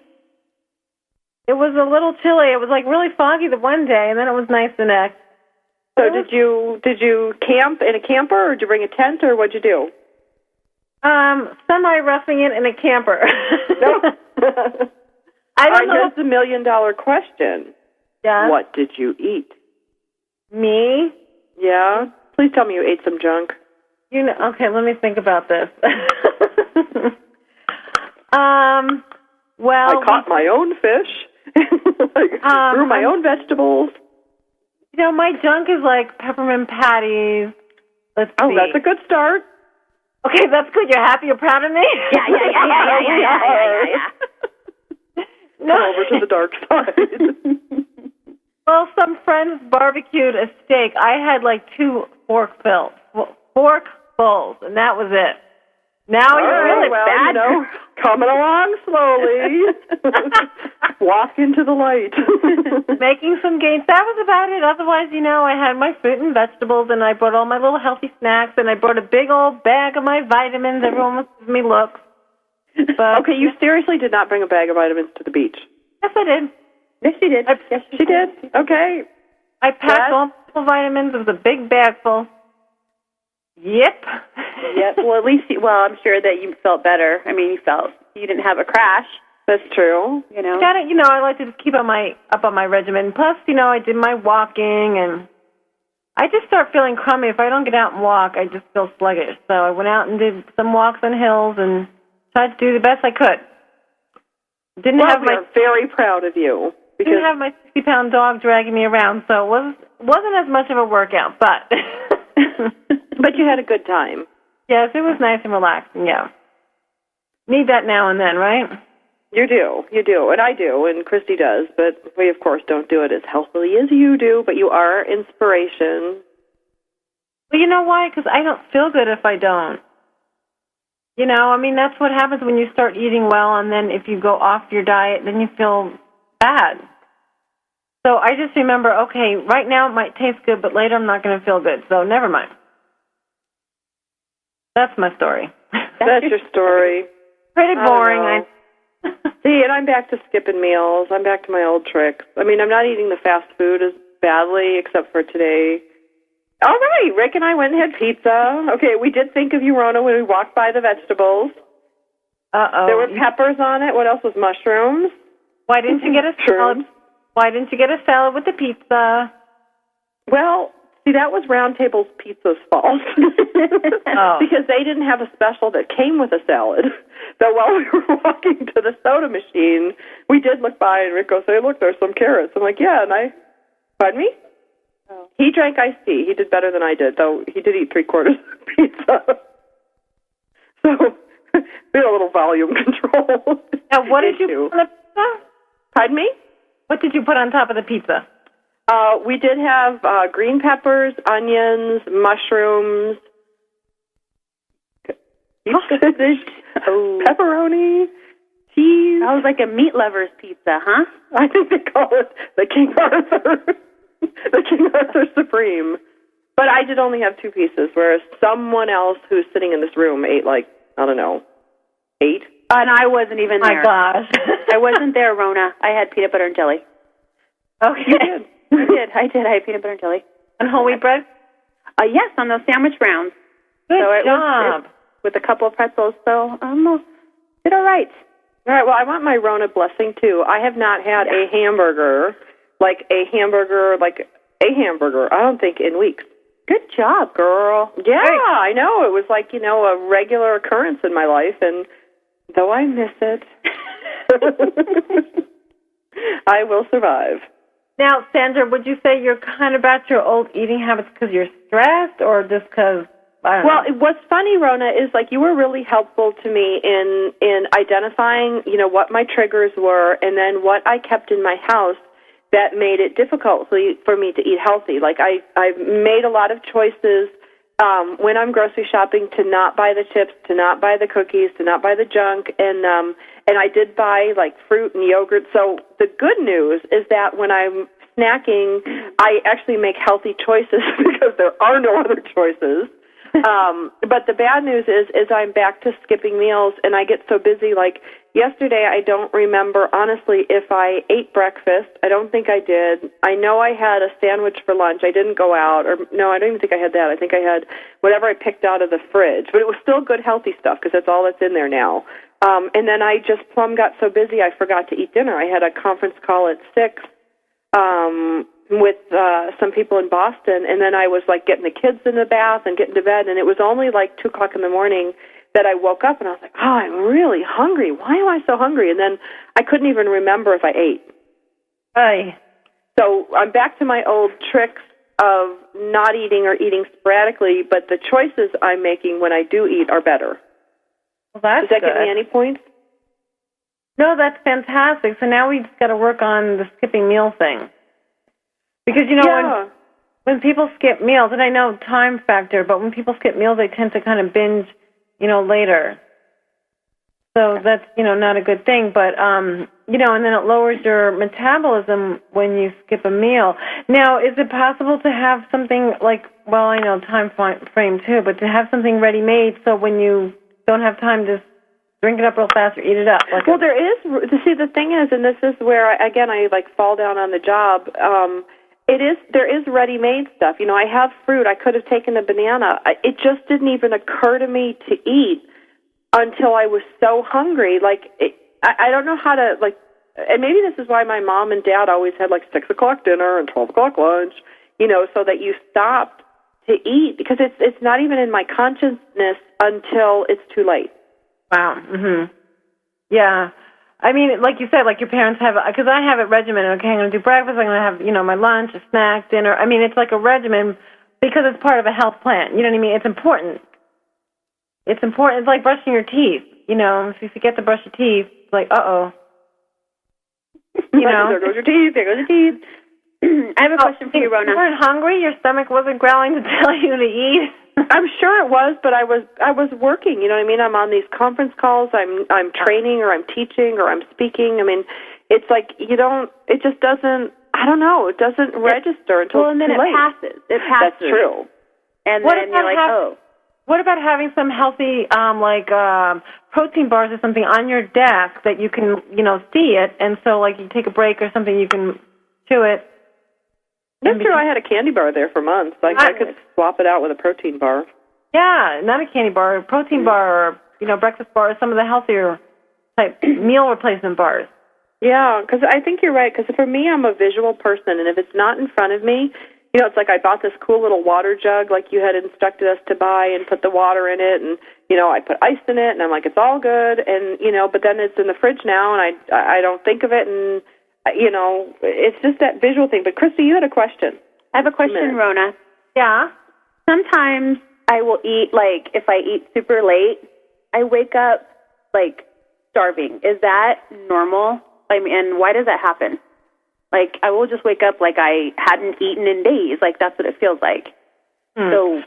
Speaker 9: It was a little chilly. It was really foggy the one day, and then it was nice the next.
Speaker 3: So did you camp in a camper, or did you bring a tent, or what'd you do?
Speaker 9: Semi-roughing it in a camper.
Speaker 3: I don't know. Here's the $1 million question.
Speaker 9: Yeah?
Speaker 3: What did you eat?
Speaker 9: Me?
Speaker 3: Yeah? Please tell me you ate some junk.
Speaker 9: Okay, let me think about this. Well,
Speaker 3: I caught my own fish. Grew my own vegetables.
Speaker 9: My junk is peppermint patties. Let's see.
Speaker 3: Oh, that's a good start.
Speaker 9: Okay, that's good. You're happy? You're proud of me?
Speaker 4: Yeah.
Speaker 3: No. Come over to the dark side.
Speaker 9: Well, some friends barbecued a steak. I had 2 forkfuls, and that was it. Now you're really bad.
Speaker 3: Coming along slowly. Walk into the light.
Speaker 9: Making some gains. That was about it. Otherwise, I had my fruit and vegetables, and I brought all my little healthy snacks, and I brought a big old bag of my vitamins. Everyone was giving me looks. But,
Speaker 3: okay, you seriously did not bring a bag of vitamins to the beach?
Speaker 9: Yes, I did.
Speaker 3: Yes, she did. Yes, she did. Okay.
Speaker 9: I packed all the vitamins. It was a big bag full. Yep.
Speaker 4: Yep. Well, at least, I'm sure that you felt better. I mean, you didn't have a crash.
Speaker 3: That's true.
Speaker 9: I like to just keep up on my regimen. Plus, I did my walking, and I just start feeling crummy. If I don't get out and walk, I just feel sluggish. So I went out and did some walks on hills and tried to do the best I could. We are
Speaker 3: very proud of you.
Speaker 9: Didn't have my 60-pound dog dragging me around, so it wasn't as much of a workout, but...
Speaker 3: But you had a good time.
Speaker 9: Yes, it was nice and relaxing, yeah. Need that now and then, right?
Speaker 3: You do, and I do, and Christy does, but we, of course, don't do it as healthily as you do, but you are inspiration.
Speaker 9: Well, you know why? Because I don't feel good if I don't. You know, I mean, that's what happens when you start eating well, and then if you go off your diet, then you feel bad. So I just remember, okay, right now it might taste good, but later I'm not going to feel good, so never mind. That's my story.
Speaker 3: That's your story.
Speaker 9: Pretty boring.
Speaker 3: See, and I'm back to skipping meals. I'm back to my old tricks. I mean, I'm not eating the fast food as badly, except for today. All right, Rick and I went and had pizza. Okay, we did think of you, Rona, when we walked by the vegetables.
Speaker 9: Uh-oh.
Speaker 3: There were peppers on it. What else was mushrooms?
Speaker 9: Why didn't you get a salad? Why didn't you get a salad with the pizza?
Speaker 3: Well, see, that was Round Table's Pizza's fault. Because they didn't have a special that came with a salad. So while we were walking to the soda machine, we did look by, and Rick goes, hey, look, there's some carrots. I'm like, yeah, and pardon me? Oh. He drank iced tea. He did better than I did, though he did eat 3/4 of the pizza. So we had a little volume control.
Speaker 9: Now, what did you put on the pizza?
Speaker 3: Pardon me?
Speaker 9: What did you put on top of the pizza?
Speaker 3: We did have green peppers, onions, mushrooms, pepperoni, cheese.
Speaker 4: Sounds like a meat lover's pizza, huh?
Speaker 3: I think they call it the King Arthur, the King Arthur Supreme. But I did only have 2 pieces, whereas someone else who's sitting in this room ate 8.
Speaker 4: And I wasn't even there.
Speaker 9: My gosh.
Speaker 4: I wasn't there, Rona. I had peanut butter and jelly.
Speaker 9: Okay.
Speaker 3: You did.
Speaker 4: I did. I had peanut butter and jelly.
Speaker 9: And whole wheat bread?
Speaker 4: Yes, on those sandwich rounds.
Speaker 9: Good
Speaker 4: job.
Speaker 3: Was with a couple of pretzels, so did all right. All right, well, I want my Rona blessing, too. I have not had a hamburger, I don't think, in weeks.
Speaker 4: Good job, girl.
Speaker 3: Yeah, I know. It was a regular occurrence in my life, and though I miss it, I will survive.
Speaker 9: Now, Sandra, would you say you're kind of back to your old eating habits because you're stressed or just because, I don't know?
Speaker 3: What's funny, Rona, is you were really helpful to me in identifying, what my triggers were and then what I kept in my house that made it difficult for me to eat healthy. I've made a lot of choices when I'm grocery shopping to not buy the chips, to not buy the cookies, to not buy the junk, and I did buy fruit and yogurt. So the good news is that when I'm snacking, I actually make healthy choices because there are no other choices. But the bad news is I'm back to skipping meals, and I get so busy. Yesterday, I don't remember, honestly, if I ate breakfast. I don't think I did. I know I had a sandwich for lunch. I didn't go out. Or no, I don't even think I had that. I think I had whatever I picked out of the fridge. But it was still good, healthy stuff because that's all that's in there now. And then I just plumb got so busy I forgot to eat dinner. I had a conference call at 6 with some people in Boston, and then I was getting the kids in the bath and getting to bed, and it was only 2 o'clock in the morning that I woke up, and I was like, oh, I'm really hungry. Why am I so hungry? And then I couldn't even remember if I ate.
Speaker 9: Aye.
Speaker 3: So I'm back to my old tricks of not eating or eating sporadically, but the choices I'm making when I do eat are better.
Speaker 9: Well, that's
Speaker 3: Does that
Speaker 9: good.
Speaker 3: give me any points?
Speaker 9: No, that's fantastic. So now we just got to work on the skipping meal thing. Because, when people skip meals, and I know time factor, but when people skip meals, they tend to kind of binge, later. So that's, not a good thing. But, and then it lowers your metabolism when you skip a meal. Now, is it possible to have something I know time frame too, but to have something ready-made so when you don't have time to drink it up real fast or eat it up?
Speaker 3: There is. See, the thing is, and this is where, I fall down on the job, there is ready-made stuff. I have fruit. I could have taken a banana. It just didn't even occur to me to eat until I was so hungry. I don't know how to, and maybe this is why my mom and dad always had 6 o'clock dinner and 12 o'clock lunch. so that you stop to eat, because it's not even in my consciousness until it's too late.
Speaker 9: Wow. Mhm. Yeah. I mean, like you said, like your parents have, because I have it regimented. Okay, I'm going to do breakfast. I'm going to have, my lunch, a snack, dinner. I mean, it's like a regimen because it's part of a health plan. You know what I mean? It's important. It's important. It's like brushing your teeth. If you forget to brush your teeth, it's like, uh-oh.
Speaker 3: There goes your teeth. There goes your teeth.
Speaker 4: I have a question for you, Rona.
Speaker 9: You weren't hungry? Your stomach wasn't growling to tell you to eat?
Speaker 3: I'm sure it was, but I was working. You know what I mean? I'm on these conference calls. I'm training, or I'm teaching, or I'm speaking. I mean, it's like it just doesn't. I don't know. It doesn't register until
Speaker 4: and then
Speaker 3: it's too late.
Speaker 4: Passes. It passes.
Speaker 3: That's true.
Speaker 4: And then you're like, oh.
Speaker 9: What about having some healthy, protein bars or something on your desk that you can, see it, and so like you take a break or something, you can chew it.
Speaker 3: That's true. I had a candy bar there for months. I could swap it out with a protein bar.
Speaker 9: Yeah, not a candy bar, a protein bar, or breakfast bar, or some of the healthier type meal replacement bars.
Speaker 3: Yeah, because I think you're right. Because for me, I'm a visual person, and if it's not in front of me, it's like I bought this cool little water jug, like you had instructed us to buy, and put the water in it, and I put ice in it, and I'm like, it's all good, and but then it's in the fridge now, and I don't think of it, and it's just that visual thing. But Christy, you had a question.
Speaker 4: I have a question, Rona.
Speaker 9: Yeah.
Speaker 4: Sometimes I will eat, like, if I eat super late, I wake up, like, starving. Is that normal? I mean, and why does that happen? Like, I will just wake up like I hadn't eaten in days. Like, that's what it feels like. So,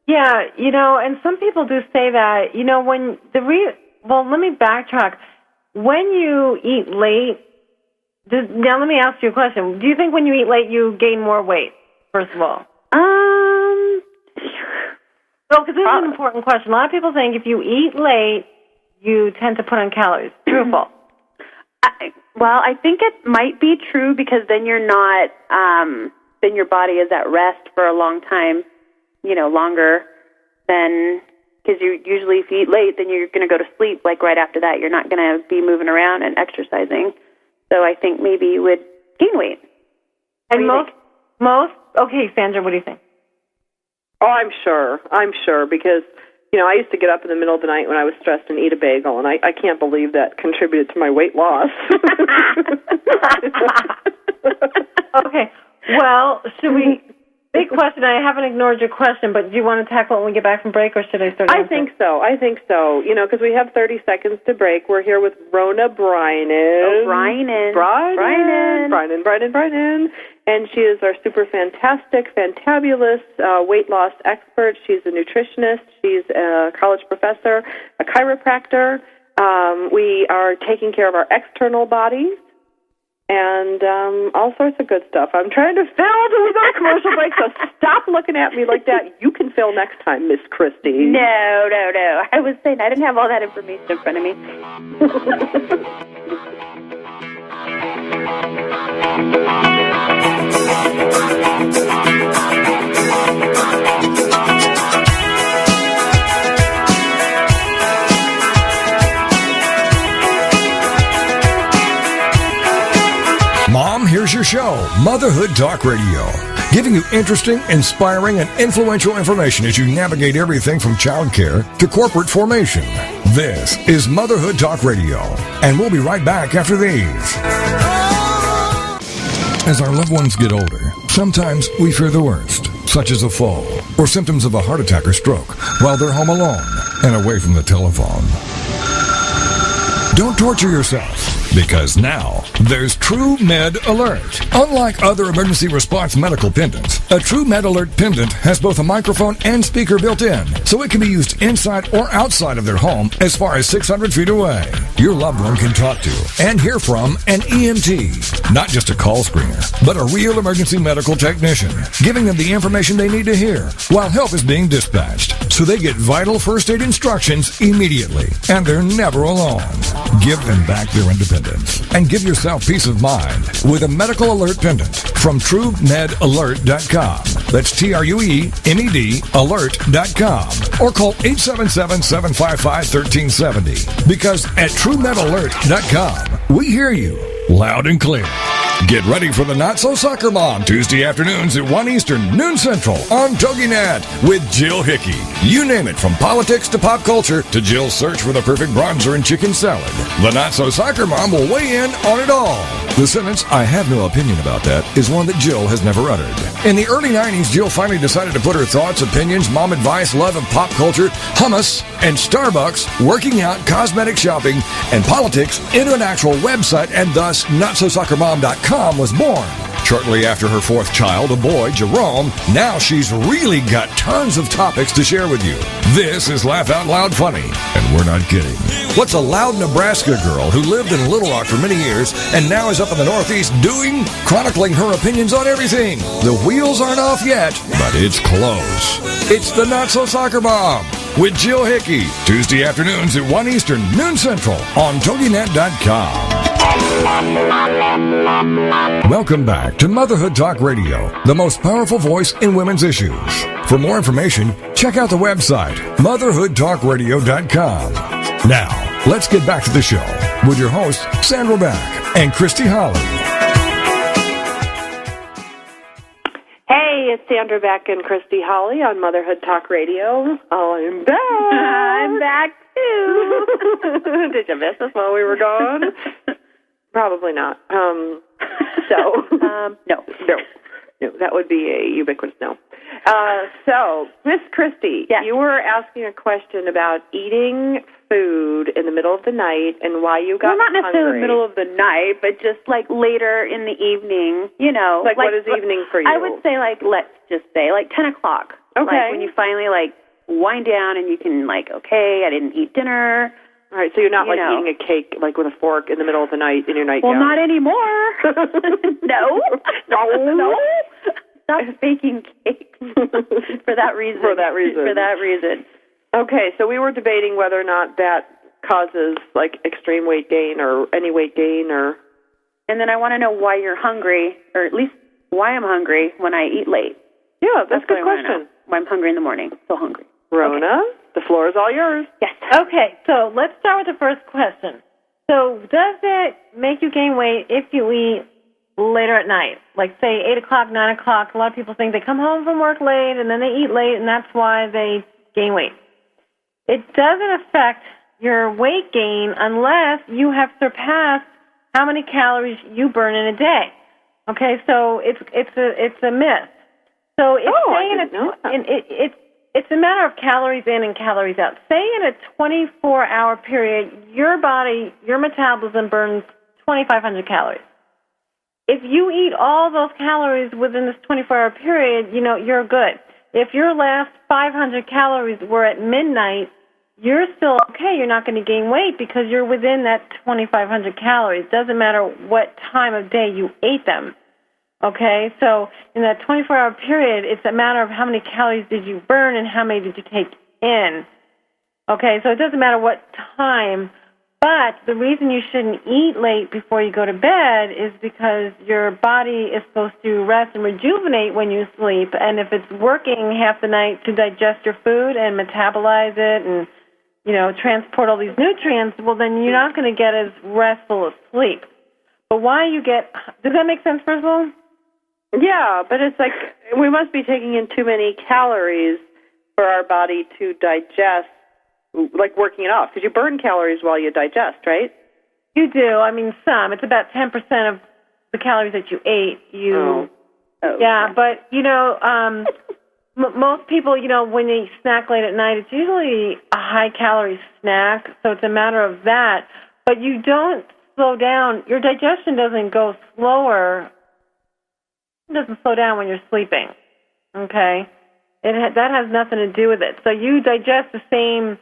Speaker 9: yeah, and some people do say that, when let me backtrack. When you eat late, now let me ask you a question. Do you think when you eat late you gain more weight, first of all? Well, because this is an important question. A lot of people think if you eat late, you tend to put on calories. True or false?
Speaker 4: I think it might be true, because then you're not, then your body is at rest for a long time, longer than, because you usually, if you eat late, then you're going to go to sleep, like, right after that. You're not going to be moving around and exercising. So I think maybe you would gain weight.
Speaker 9: And okay, Sandra, what do you think?
Speaker 3: Oh, I'm sure, because, I used to get up in the middle of the night when I was stressed and eat a bagel, and I can't believe that contributed to my weight loss.
Speaker 9: Okay, well, should we... Big question. I haven't ignored your question, but do you want to tackle it when we get back from break, or should I start?
Speaker 3: I think so. Because we have 30 seconds to break. We're here with Rona Brynan. Brynan. And she is our super fantastic, fantabulous weight loss expert. She's a nutritionist. She's a college professor, a chiropractor. We are taking care of our external bodies. And all sorts of good stuff. I'm trying to fill till we go to commercial break, so stop looking at me like that. You can fill next time, Miss Christie.
Speaker 4: No. I was saying I didn't have all that information in front of me.
Speaker 2: Mom, here's your show, Motherhood Talk Radio, giving you interesting, inspiring, and influential information as you navigate everything from childcare to corporate formation. This is Motherhood Talk Radio, and we'll be right back after these. As our loved ones get older, sometimes we fear the worst, such as a fall or symptoms of a heart attack or stroke while they're home alone and away from the telephone. Don't torture yourself, because now there's True Med Alert. Unlike other emergency response medical pendants, a True Med Alert pendant has both a microphone and speaker built in, so it can be used inside or outside of their home as far as 600 feet away. Your loved one can talk to and hear from an EMT, not just a call screener, but a real emergency medical technician, giving them the information they need to hear while help is being dispatched, so they get vital first aid instructions immediately, and they're never alone. Give them back their independence and give yourself peace of mind with a medical alert pendant from TrueMedAlert.com. That's TrueMed alert.com, or call 877-755-1370, because at TrueMedAlert.com we hear you loud and clear. Get ready for the Not So Soccer Mom, Tuesday afternoons at 1 Eastern, noon Central, on TogiNet with Jill Hickey. You name it, from politics to pop culture to Jill's search for the perfect bronzer and chicken salad. The Not So Soccer Mom will weigh in on it all. The sentence, "I have no opinion about that," is one that Jill has never uttered. In the early 90s, Jill finally decided to put her thoughts, opinions, mom advice, love of pop culture, hummus, and Starbucks, working out, cosmetic shopping, and politics into an actual website, and thus NotSoSoccerMom.com was born. Shortly after her fourth child, a boy, Jerome, now she's really got tons of topics to share with you. This is Laugh Out Loud Funny, and we're not kidding. What's a loud Nebraska girl who lived in Little Rock for many years and now is up in the Northeast doing? Chronicling her opinions on everything. The wheels aren't off yet, but it's close. It's the Not So Soccer Mom with Jill Hickey, Tuesday afternoons at 1 Eastern, noon Central, on TogiNet.com. Welcome back to Motherhood Talk Radio, the most powerful voice in women's issues. For more information, check out the website, motherhoodtalkradio.com. Now, let's get back to the show with your hosts, Sandra Beck and Christy Holly.
Speaker 3: Hey, it's Sandra Beck and Christy Holly on Motherhood Talk Radio. I'm back.
Speaker 4: I'm back, too.
Speaker 3: Did you miss us while we were gone? Probably not. No. No, that would be a ubiquitous no. So, Miss Christy,
Speaker 4: yes.
Speaker 3: You were asking a question about eating food in the middle of the night and why you got
Speaker 4: not necessarily
Speaker 3: hungry.
Speaker 4: the middle of the night, but just like later in the evening, you know.
Speaker 3: Like what is evening for you?
Speaker 4: I would say let's just say 10 o'clock.
Speaker 3: Okay.
Speaker 4: Like when you finally wind down and you can okay, I didn't eat dinner.
Speaker 3: All right, so you're not eating a cake with a fork in the middle of the night in your nightgown.
Speaker 4: Well, not anymore. No. Stop baking cakes for that reason.
Speaker 3: For that reason. Okay, so we were debating whether or not that causes extreme weight gain or any weight gain or.
Speaker 4: And then I want to know why you're hungry, or at least why I'm hungry when I eat late.
Speaker 3: Yeah, that's a good question.
Speaker 4: Why I'm hungry in the morning. So hungry.
Speaker 3: Rona, the floor is all yours.
Speaker 4: Yes.
Speaker 9: Okay, so let's start with the first question. So does it make you gain weight if you eat later at night? Like, say, 8 o'clock, 9 o'clock. A lot of people think they come home from work late, and then they eat late, and that's why they gain weight. It doesn't affect your weight gain unless you have surpassed how many calories you burn in a day. Okay, so it's a myth. So it's a matter of calories in and calories out. Say in a 24-hour period, your body, your metabolism burns 2,500 calories. If you eat all those calories within this 24-hour period, you're good. If your last 500 calories were at midnight, you're still okay. You're not going to gain weight because you're within that 2,500 calories. Doesn't matter what time of day you ate them. Okay, so in that 24-hour period, it's a matter of how many calories did you burn and how many did you take in. Okay, so it doesn't matter what time, but the reason you shouldn't eat late before you go to bed is because your body is supposed to rest and rejuvenate when you sleep, and if it's working half the night to digest your food and metabolize it and, transport all these nutrients, well, then you're not going to get as restful of sleep. But why you get, does that make sense, first of all?
Speaker 3: Yeah, but it's we must be taking in too many calories for our body to digest, working it off. Because you burn calories while you digest, right?
Speaker 9: You do. I mean, some. It's about 10% of the calories that you ate. Yeah, but, most people, when they snack late at night, it's usually a high-calorie snack, so it's a matter of that. But you don't slow down. Your digestion doesn't go slower. It doesn't slow down when you're sleeping, okay? That has nothing to do with it. So you digest the same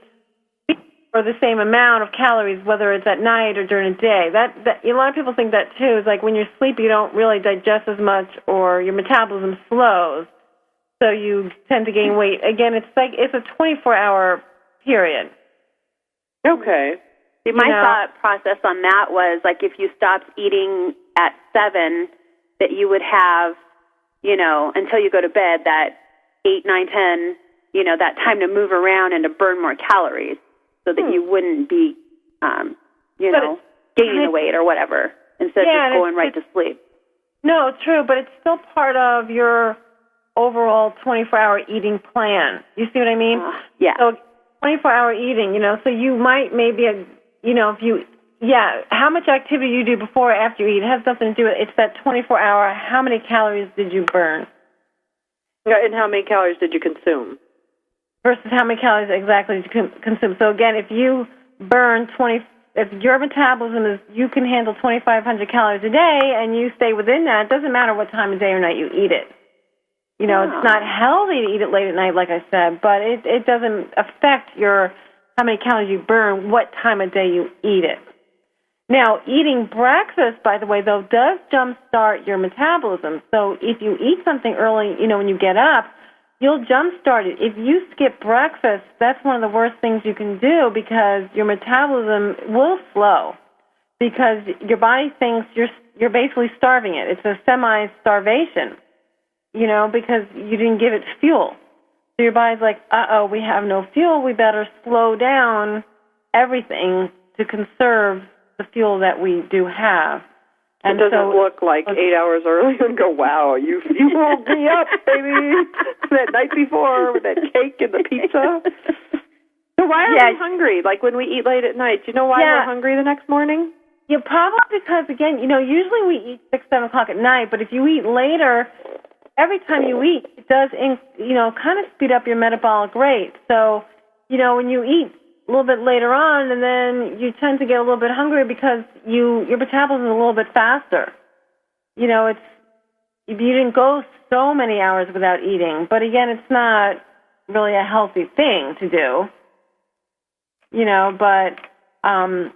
Speaker 9: amount of calories, whether it's at night or during the day. That a lot of people think that too. It's when you're sleeping, you don't really digest as much, or your metabolism slows, so you tend to gain weight. Again, it's a 24-hour period.
Speaker 3: Okay.
Speaker 4: See, my thought process on that was if you stopped eating at 7. That you would have, until you go to bed, that 8, 9, 10, that time to move around and to burn more calories so that you wouldn't be, gaining the weight or whatever instead of just going right to sleep.
Speaker 9: No, true, but it's still part of your overall 24-hour eating plan. You see what I mean?
Speaker 4: Yeah.
Speaker 9: So 24-hour eating, so you might maybe, how much activity you do before or after you eat, it has nothing to do with it. It's that 24-hour, how many calories did you burn?
Speaker 3: And how many calories did you consume?
Speaker 9: Versus how many calories exactly did you consume. So again, if you burn if your metabolism is, you can handle 2,500 calories a day and you stay within that, it doesn't matter what time of day or night you eat it. It's not healthy to eat it late at night, like I said, but it doesn't affect how many calories you burn, what time of day you eat it. Now, eating breakfast, by the way, though, does jumpstart your metabolism. So if you eat something early, when you get up, you'll jumpstart it. If you skip breakfast, that's one of the worst things you can do because your metabolism will slow because your body thinks you're basically starving it. It's a semi-starvation, because you didn't give it fuel. So your body's like, we have no fuel. We better slow down everything to conserve the fuel that we do have.
Speaker 3: And it doesn't look like 8 hours early and go, wow, you woke me up, baby, that night before with that cake and the pizza. So why are we hungry? Like when we eat late at night, do you know why we're hungry the next morning?
Speaker 9: Yeah, probably because, again, usually we eat 6, 7 o'clock at night, but if you eat later, every time you eat, it does, kind of speed up your metabolic rate. So, when you eat a little bit later on, and then you tend to get a little bit hungry because your metabolism is a little bit faster. You didn't go so many hours without eating, but again, it's not really a healthy thing to do. But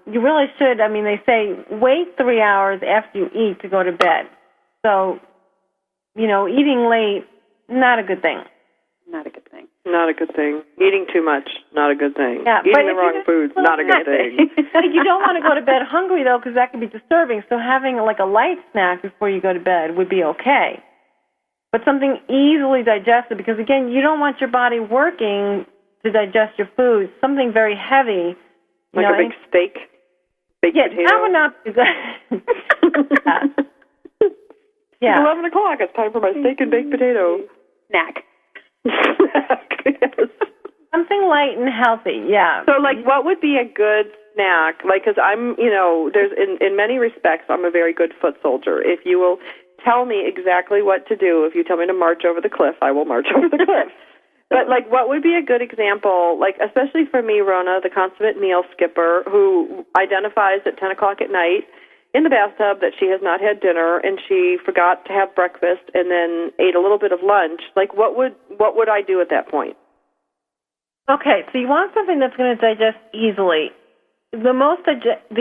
Speaker 9: you really should. I mean, they say wait 3 hours after you eat to go to bed. So, eating late, not a good thing.
Speaker 4: Not a good thing.
Speaker 3: Not a good thing. Eating too much, not a good thing.
Speaker 9: Yeah,
Speaker 3: eating the wrong foods, not a good thing.
Speaker 9: You don't want to go to bed hungry, though, because that could be disturbing. So having, a light snack before you go to bed would be okay. But something easily digested, because, again, you don't want your body working to digest your food. Something very heavy.
Speaker 3: Like a big steak? Baked potato?
Speaker 9: That would not be good.
Speaker 3: It's 11 o'clock. It's time for my steak and baked potato.
Speaker 4: Snack.
Speaker 3: Yes.
Speaker 9: Something light and healthy, yeah.
Speaker 3: So, what would be a good snack? Because I'm, there's in many respects, I'm a very good foot soldier. If you will tell me exactly what to do, if you tell me to march over the cliff, I will march over the cliff. But, what would be a good example, especially for me, Rona, the consummate meal skipper, who identifies at 10 o'clock at night in the bathtub that she has not had dinner and she forgot to have breakfast and then ate a little bit of lunch. What would I do at that point?
Speaker 9: Okay, so you want something that's going to digest easily. The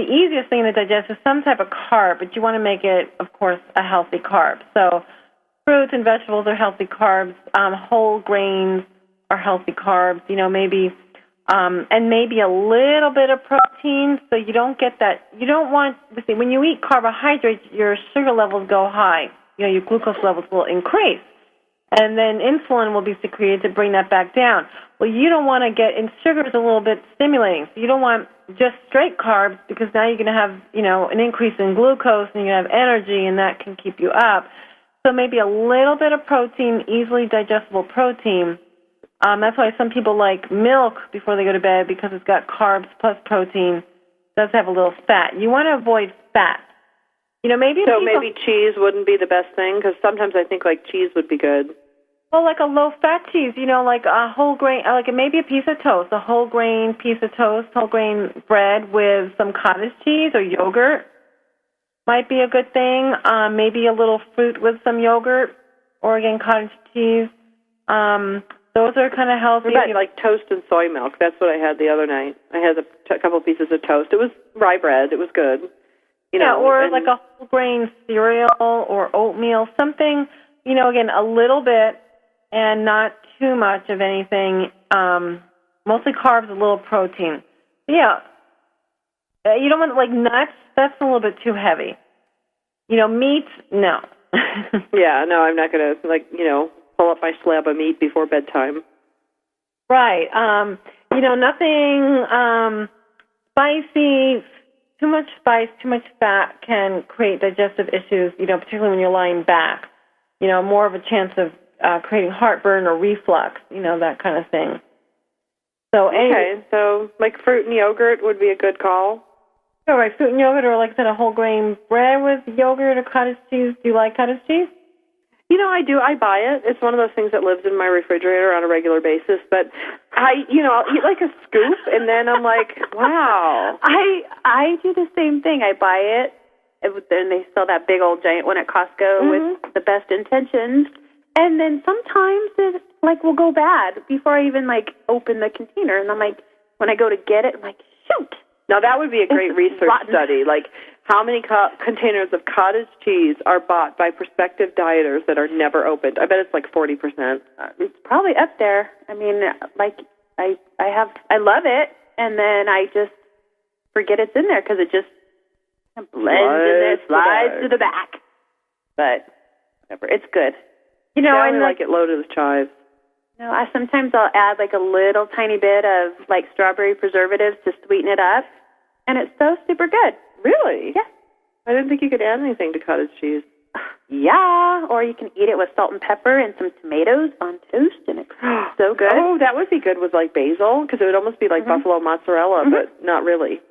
Speaker 9: easiest thing to digest is some type of carb, but you want to make it, of course, a healthy carb. So fruits and vegetables are healthy carbs. Whole grains are healthy carbs. Maybe and maybe a little bit of protein, so you don't get that. You don't want, when you eat carbohydrates, your sugar levels go high. Your glucose levels will increase. And then insulin will be secreted to bring that back down. Well, you don't want to and sugar is a little bit stimulating, so you don't want just straight carbs because now you're going to have, an increase in glucose and you have energy and that can keep you up. So maybe a little bit of protein, easily digestible protein. That's why some people like milk before they go to bed because it's got carbs plus protein. It does have a little fat. You want to avoid fat. Maybe cheese wouldn't be the best thing because sometimes I think cheese would be good. Well, a low-fat cheese, like a whole grain, maybe a piece of toast, a whole grain piece of toast, whole grain bread with some cottage cheese or yogurt might be a good thing. Maybe a little fruit with some yogurt or, again, cottage cheese. Those are kind of healthy.
Speaker 3: What about toast and soy milk? That's what I had the other night. I had a couple pieces of toast. It was rye bread. It was good.
Speaker 9: Or a whole grain cereal or oatmeal, something, again, a little bit and not too much of anything. Mostly carbs, a little protein. Yeah. You don't want, nuts. That's a little bit too heavy. Meat, no.
Speaker 3: Yeah, no, I'm not going to, pull up my slab of meat before bedtime.
Speaker 9: Right. Nothing spicy, too much spice, too much fat can create digestive issues, particularly when you're lying back. More of a chance of creating heartburn or reflux, that kind of thing. So
Speaker 3: okay, so like fruit and yogurt would be a good call.
Speaker 9: All right, fruit and yogurt, or like I said, a whole grain bread with yogurt or cottage cheese. Do you like cottage cheese?
Speaker 3: I do. I buy it. It's one of those things that lives in my refrigerator on a regular basis. But I'll eat like a scoop, and then I'm like, wow.
Speaker 4: I do the same thing. I buy it, and they sell that big old giant one at Costco with the best intentions. And then sometimes it will go bad before I even open the container. And I'm like, when I go to get it, I'm like, shoot.
Speaker 3: Now that would be a great research study. Like, how many containers of cottage cheese are bought by prospective dieters that are never opened? I bet it's like 40%.
Speaker 4: It's probably up there. I mean, I love it, and then I just forget it's in there because it just blends in there, slides to the back. But whatever, it's good.
Speaker 3: I like it loaded with chives.
Speaker 4: Sometimes I'll add a little tiny bit of strawberry preservatives to sweeten it up, and it's so super good.
Speaker 3: Really?
Speaker 4: Yeah.
Speaker 3: I didn't think you could add anything to cottage cheese.
Speaker 4: Yeah, or you can eat it with salt and pepper and some tomatoes on toast, and it's so good.
Speaker 3: Oh, that would be good with basil, because it would almost be like buffalo mozzarella, but not really.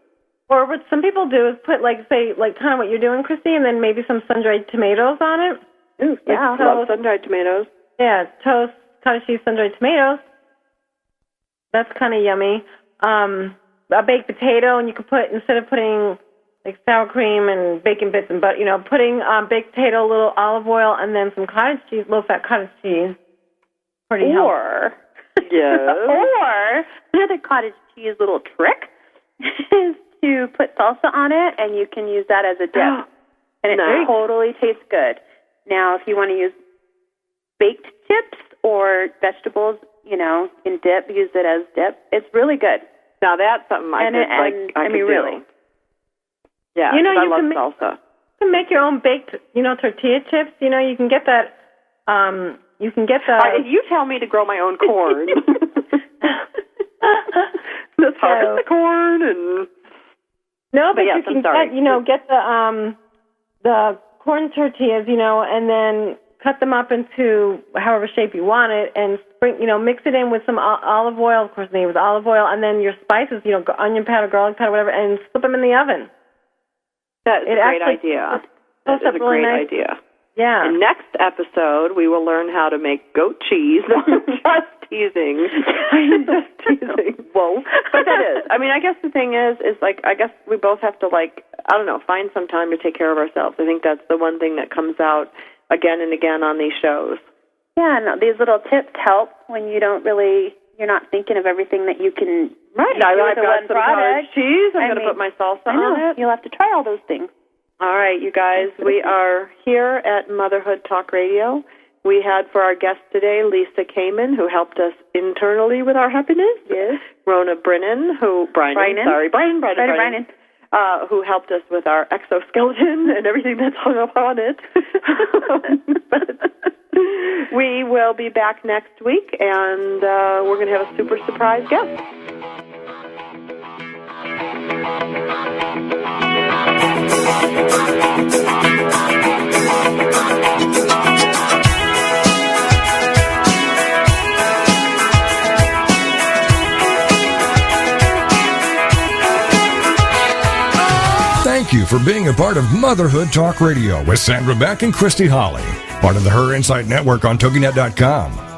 Speaker 9: Or what some people do is put kind of what you're doing, Christy, and then maybe some sun-dried tomatoes on it.
Speaker 3: Ooh, yeah, I love sun-dried tomatoes.
Speaker 9: Yeah, toast, cottage cheese, sun-dried tomatoes. That's kind of yummy. A baked potato, and you could put, instead of putting sour cream and bacon bits and butter, putting baked potato, a little olive oil, and then some cottage cheese, low-fat cottage cheese. Pretty
Speaker 4: healthy.
Speaker 3: Yes.
Speaker 4: Or another cottage cheese little trick is to put salsa on it, and you can use that as a dip. And it totally tastes good. Now, if you want to use baked chips or vegetables, in dip, use it as dip. It's really good.
Speaker 3: Now, that's something I could do.
Speaker 4: Really.
Speaker 3: Yeah, I love salsa.
Speaker 9: You can make your own baked, tortilla chips. You can get that.
Speaker 3: If you tell me to grow my own corn, just harvest the corn and.
Speaker 9: No, but you can get the corn tortillas, and then cut them up into however shape you want it, and mix it in with some olive oil. Of course, they use olive oil, and then your spices, onion powder, garlic powder, whatever, and slip them in the oven.
Speaker 3: That is a great idea. That is a great idea.
Speaker 9: Yeah.
Speaker 3: In next episode, we will learn how to make goat cheese. Just teasing. Just teasing. Whoa. But that is. I mean, I guess the thing is I guess we both have to, find some time to take care of ourselves. I think that's the one thing that comes out again and again on these shows.
Speaker 4: Yeah, no, these little tips help when you're not thinking of everything that you can
Speaker 3: do
Speaker 4: with one
Speaker 3: some
Speaker 4: product.
Speaker 3: Cottage cheese. I'm going to put my salsa on it.
Speaker 4: You'll have to try all those things.
Speaker 3: All right, you guys, we are here at Motherhood Talk Radio. We had for our guest today Lisa Kamen, who helped us internally with our happiness.
Speaker 4: Yes.
Speaker 3: Rona Brennan, Brian, who helped us with our exoskeleton and everything that's hung up on it. We will be back next week, and we're going to have a super surprise guest.
Speaker 2: Thank you for being a part of Motherhood Talk Radio with Sandra Beck and Christy Holly, part of the Her Insight Network on TogiNet.com.